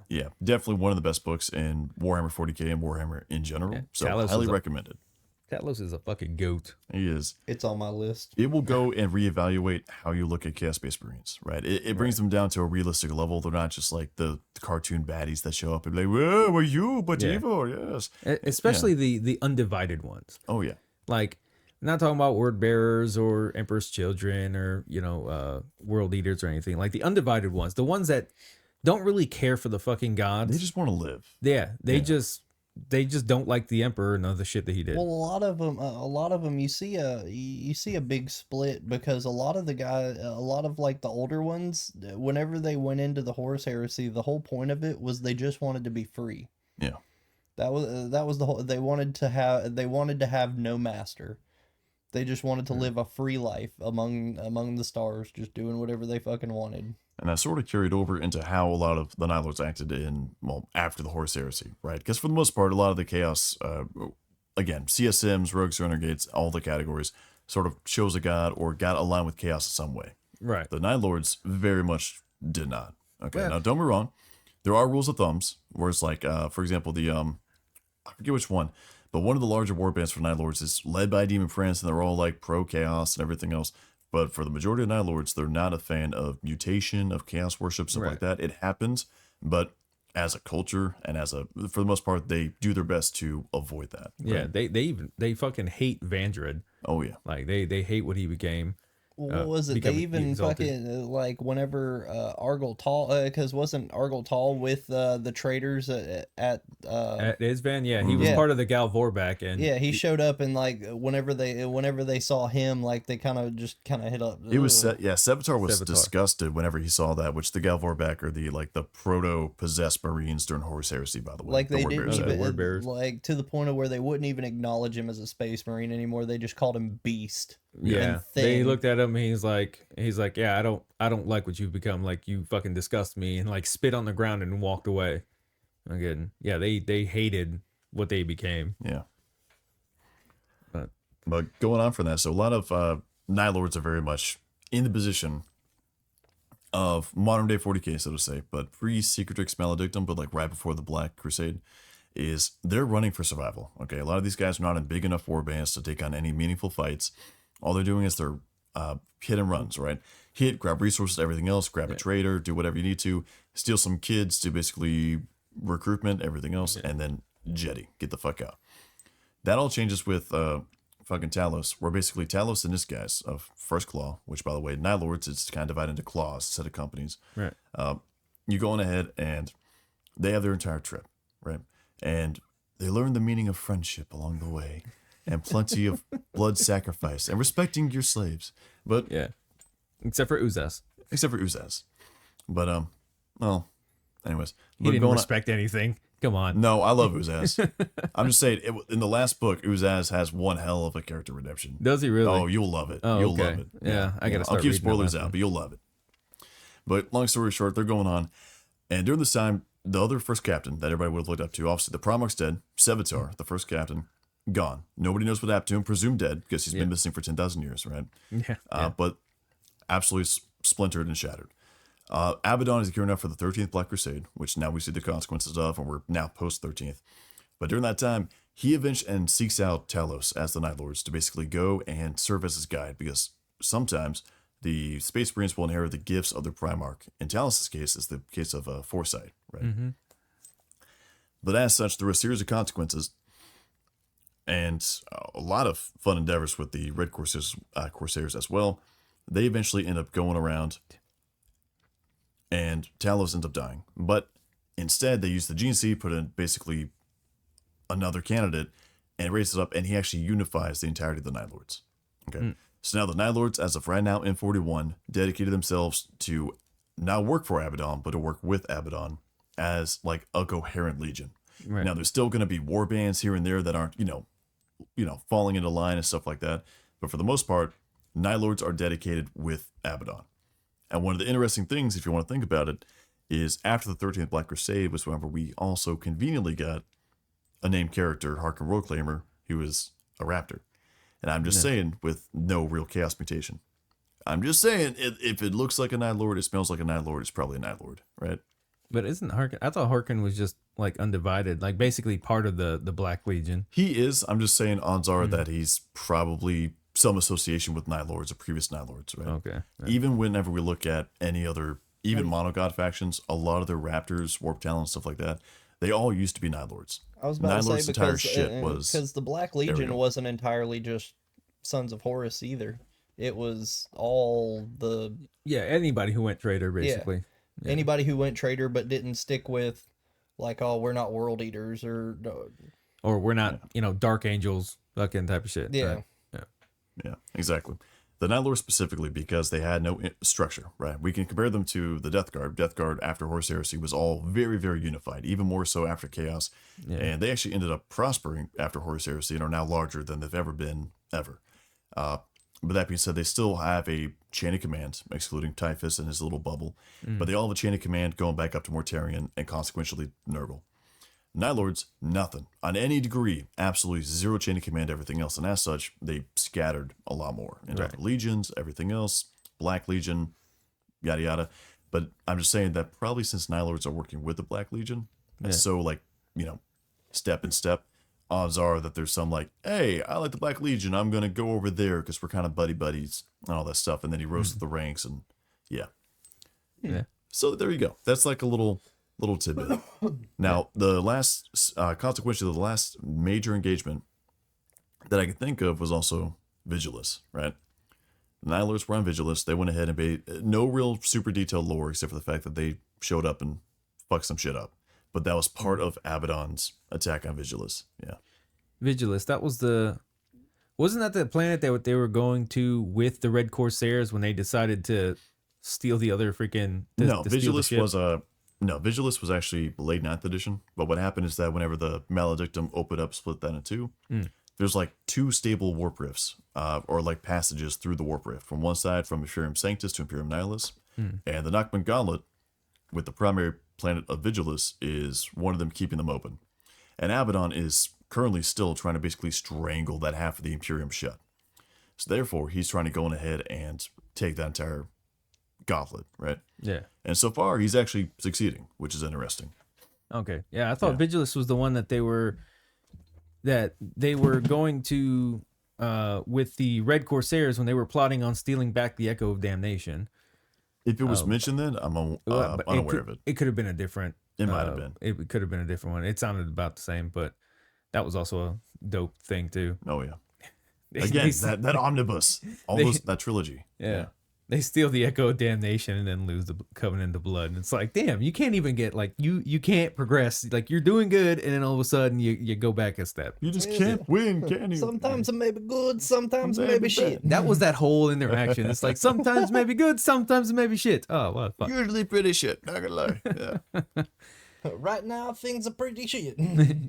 Yeah, definitely one of the best books in Warhammer 40k and Warhammer in general. Yeah, So Talos highly is a- recommended. Talos is a fucking goat. He is. It's on my list. It will go and reevaluate how you look at Chaos Space Marines, right? It brings them down to a realistic level. They're not just like the cartoon baddies that show up and be like, "Whoa, were you but Yeah. evil?" Yes. Especially the undivided ones. Oh yeah. Like, I'm not talking about word bearers or Emperor's Children or, world eaters or anything. Like the undivided ones, the ones that don't really care for the fucking gods. They just want to live. They just don't like the Emperor and all the shit that he did. Well, a lot of them, you see a big split because a lot of like the older ones, whenever they went into the Horus Heresy, the whole point of it was they just wanted to be free. Yeah. That was the whole. They wanted to have no master. They just wanted to live a free life among the stars, just doing whatever they fucking wanted. And that sort of carried over into how a lot of the Night Lords acted after the Horus Heresy, right? Because for the most part, a lot of the chaos, again, CSMs, rogues, renegades, all the categories, sort of chose a god or got aligned with chaos in some way. Right. The Night Lords very much did not. Okay, Yeah. now don't be wrong. There are rules of thumbs, where it's like, for example, I forget which one, but one of the larger war bands for Night Lords is led by Demon France, and they're all like pro chaos and everything else. But for the majority of Night Lords, they're not a fan of mutation, of chaos worship, stuff like that. It happens, but as a culture and for the most part, they do their best to avoid that. Yeah, right? they fucking hate Vandred. Oh yeah. Like they hate what he became. What was it? They becoming even exalted. fucking like whenever Argol Tall, because wasn't Argol Tall with the traders at At Isvan, yeah, he was Yeah. part of the Gal Vorback, and yeah, he showed up and like whenever they saw him, like they kind of hit up. It was Ugh. Sevatar was Sevatar. disgusted whenever he saw that, which the Galvorback are the proto possessed Marines during Horus Heresy, by the way. Like the they Word didn't Bears said. had. even Word bearers. like to the point of where they wouldn't even acknowledge him as a space marine anymore. They just called him Beast. yeah, and they Thing. looked at him. And he's like, yeah, I don't like what you've become. Like you fucking disgust me, and like spit on the ground and walked away. Again, yeah, they hated what they became. Yeah. But going on from that, so a lot of Night Lords are very much in the position of modern day 40k, so to say, but pre-Secretrix Maledictum, but like right before the Black Crusade, is they're running for survival. Okay, a lot of these guys are not in big enough war bands to take on any meaningful fights. All they're doing is they're hit and runs, right? Hit, grab resources, everything else, grab a trader, do whatever you need to, steal some kids to basically recruitment, everything else, and then jetty, get the fuck out. That all changes with fucking Talos, where basically Talos and this guys of First Claw, which by the way, Night Lords, it's kind of divided into claws, a set of companies. right, You go on ahead and they have their entire trip, right? And they learn the meaning of friendship along the way and plenty of blood sacrifice and respecting your slaves. But yeah, except for Uzas, except for Uzaz. But well, anyways. he But didn't going on- respect anything. Come on, No, I love Uzaz. I'm just saying, in the last book, Uzaz has one hell of a character redemption. does he really? Oh, you'll love it. Oh, You'll okay. love it. Yeah, I gotta I'll start keep reading that spoilers last out, one. but you'll love it. But long story short, they're going on. And during this time, the other first captain that everybody would have looked up to, obviously the Primarch's dead, Sevatar, the first captain, gone. Nobody knows what happened to him, presumed dead, because he's been missing for 10,000 years, right? yeah, But absolutely splintered and shattered. Abaddon is gearing up for the 13th Black Crusade, which now we see the consequences of, and we're now post 13th. But during that time, He eventually and seeks out Talos as the Night Lords to basically go and serve as his guide, because sometimes the Space Marines will inherit the gifts of their Primarch. In Talos' case, is the case of Foresight, right? Mm-hmm. But as such, there were a series of consequences and a lot of fun endeavors with the Red Corsairs as well. They eventually end up going around, and Talos ends up dying. But instead, they use the GNC, put in basically another candidate, and raise it up, and he actually unifies the entirety of the Night Lords. Okay. So now the Night Lords, as of right now in 41, dedicated themselves to not work for Abaddon, but to work with Abaddon as like a coherent legion. Right. Now there's still going to be war bands here and there that aren't, falling into line and stuff like that. But for the most part, Night Lords are dedicated with Abaddon. And one of the interesting things, if you want to think about it, is after the 13th Black Crusade was whenever we also conveniently got a named character, Harkin Roadclaimer, who is a raptor. And I'm just saying, with no real chaos mutation. I'm just saying, if it looks like a Night Lord, it smells like a Night Lord, it's probably a Night Lord, right? But isn't Harkin? I thought Harkin was just like undivided, like basically part of the Black Legion. He is. I'm just saying, odds are that he's probably some association with Night Lords or previous Night Lords, right? Okay. Yeah. Even whenever we look at any other, even monogod factions, a lot of their raptors, warp talent, stuff like that, they all used to be Night Lords. I was about Night to Lord's say entire shit because the Black Legion Ariel. wasn't entirely just Sons of Horus either. It was all the Yeah, anybody who went traitor, basically. anybody who went traitor but didn't stick with like, oh, we're not world eaters or Or we're not, Dark Angels, fucking type of shit. yeah. Right? Yeah, exactly. The Night Lords specifically because they had no structure, right? We can compare them to the Death Guard. Death Guard after Horus Heresy was all very, very unified, even more so after Chaos. Yeah. And they actually ended up prospering after Horus Heresy and are now larger than they've ever been, ever. But that being said, they still have a chain of command, excluding Typhus and his little bubble. But they all have a chain of command going back up to Mortarion and consequentially Nurgle. Night Lords, nothing. On any degree, absolutely zero chain of command, everything else. And as such, they scattered a lot more into other legions, everything else, Black Legion, yada, yada. But I'm just saying that probably since Night Lords are working with the Black Legion, and so like, step in step, odds are that there's some like, hey, I like the Black Legion. I'm going to go over there because we're kind of buddies and all that stuff. And then he rose to the ranks and yeah. So there you go. That's like a little tidbit. Now, the last, consequentially, the last major engagement that I can think of was also Vigilus, right? The Night Lords were on Vigilus. They went ahead and made no real super detailed lore except for the fact that they showed up and fucked some shit up. But that was part of Abaddon's attack on Vigilus. Yeah. Vigilus, wasn't that the planet that they were going to with the Red Corsairs when they decided to steal the other freaking... No, to steal the Vigilus ship? was Vigilus was actually late 9th edition. But what happened is that whenever the Maledictum opened up, split that in two, there's like two stable warp rifts, or like passages through the warp rift. From one side, from Imperium Sanctus to Imperium Nihilus. And the Nachman Gauntlet, with the primary planet of Vigilus, is one of them keeping them open. And Abaddon is currently still trying to basically strangle that half of the Imperium shut. So therefore, he's trying to go on ahead and take that entire gauntlet, right? Yeah. And so far, he's actually succeeding, which is interesting. Okay. Yeah, I thought Vigilus was the one that they were going to with the Red Corsairs when they were plotting on stealing back the Echo of Damnation. If it was mentioned then, I'm But unaware of it. It could have been a different. It might have been. It could have been a different one. It sounded about the same, but that was also a dope thing too. Oh yeah. Again, that omnibus, that trilogy. Yeah. They steal the Echo of Damnation and then lose the Covenant of Blood. And it's like, damn, you can't even get like you can't progress. Like you're doing good, and then all of a sudden you go back a step. You just can't win, can you? Sometimes it may be good, sometimes it may be shit. That was that whole interaction. It's like sometimes it may be good, sometimes it may be shit. Oh, well, fuck. Usually pretty shit, not gonna lie. Yeah. Right now, things are pretty shit.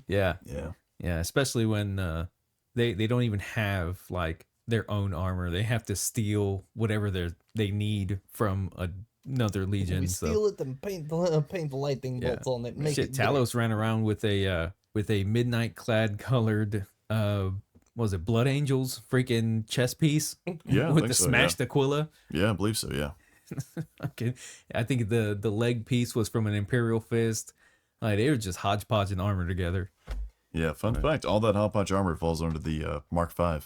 Yeah. Yeah. Yeah, especially when they don't even have like their own armor. They have to steal whatever they need from another legion. We steal it and paint the lightning bolts on it. Make Shit, it Talos ran around with a midnight clad colored was it Blood Angels freaking chest piece? Yeah, I with think the so, smashed Aquila. Yeah, I believe so. Yeah. Okay, I think the leg piece was from an Imperial Fist. Like they were just hodgepodging armor together. Yeah, fun fact, all that hot patch armor falls under the Mark V.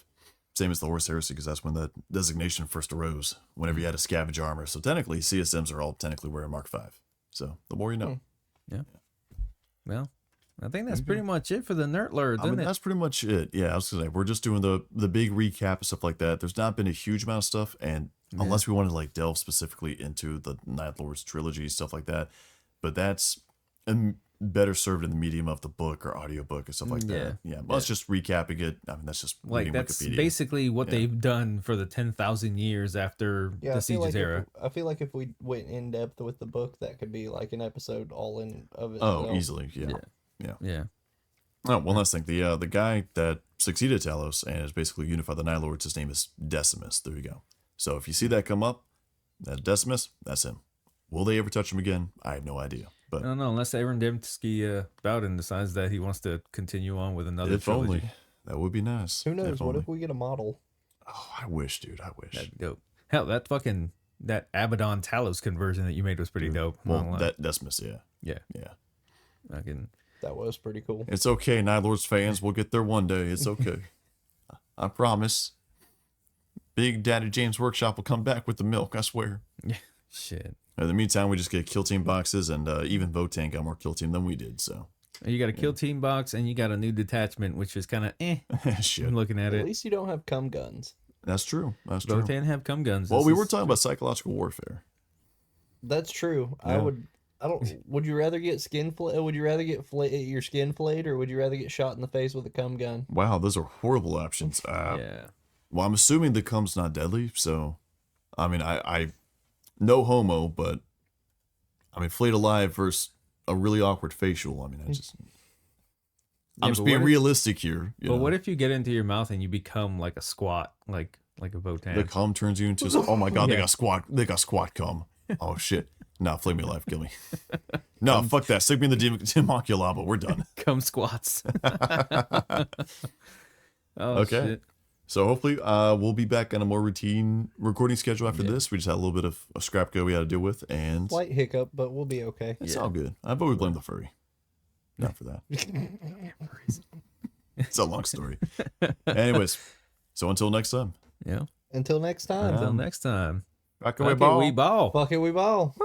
Same as the Horse Heresy, because that's when that designation first arose, whenever you had a scavenge armor. So technically, CSMs are all technically wearing Mark V. So the more you know. Yeah. Well, I think that's pretty much it for the Nerd Lords, isn't it? That's pretty much it. Yeah, I was going to say, we're just doing the big recap and stuff like that. There's not been a huge amount of stuff, and unless we want to like delve specifically into the Night Lords trilogy, stuff like that. But that's better served in the medium of the book or audiobook and stuff like that. Yeah, well, it's just recapping it. I mean, that's just like that's Wikipedia. Basically what they've done for the 10,000 years after the Sieges era. I feel like if we went in depth with the book, that could be like an episode all in of it. Oh, easily, yeah. Oh, one last thing. The guy that succeeded Talos and has basically unified the Night Lords, his name is Decimus. There you go. So if you see that come up, that Decimus, that's him. Will they ever touch him again? I have no idea. But I don't know, unless Aaron Dembski Bowden decides that he wants to continue on with another trilogy. Only. That would be nice. Who knows? What if we get a model? Oh, I wish, dude. I wish. That'd be dope. Hell, that Abaddon Talos conversion that you made was pretty dope. Well, that Decimus, yeah. That was pretty cool. It's okay, Night Lords fans. We'll get there one day. It's okay. I promise. Big Daddy James Workshop will come back with the milk, I swear. Yeah. Shit. In the meantime, we just get kill team boxes, and even Votank got more kill team than we did. So you got a kill team box, and you got a new detachment, which is kind of shit. Looking at it, at least you don't have cum guns. That's true. That's true. Votan have cum guns. Well, we were talking about psychological warfare. That's true. Yeah. Would you rather get would you rather get your skin flayed, or would you rather get shot in the face with a cum gun? Wow, those are horrible options. Yeah. Well, I'm assuming the cum's not deadly, so I mean, I no homo, but I mean, flayed alive versus a really awkward facial. I mean, I'm just being realistic here. But what if you get into your mouth and you become like a squat, like a Votan? The cum turns you into. Oh my god, they got squat. They got squat cum. Oh shit. No, flay me alive, kill me. No, fuck that. Stick me in the Democulaba. We're done. Cum squats. Okay. Shit. So hopefully we'll be back on a more routine recording schedule after this. We just had a little bit of a scrap go we had to deal with, and slight hiccup, but we'll be okay. It's all good. I vote we blame the furry. Not for that. It's a long story. Anyways, so until next time. Yeah. Until next time. Until next time. Rock away, ball. We ball. Fuck it, we ball.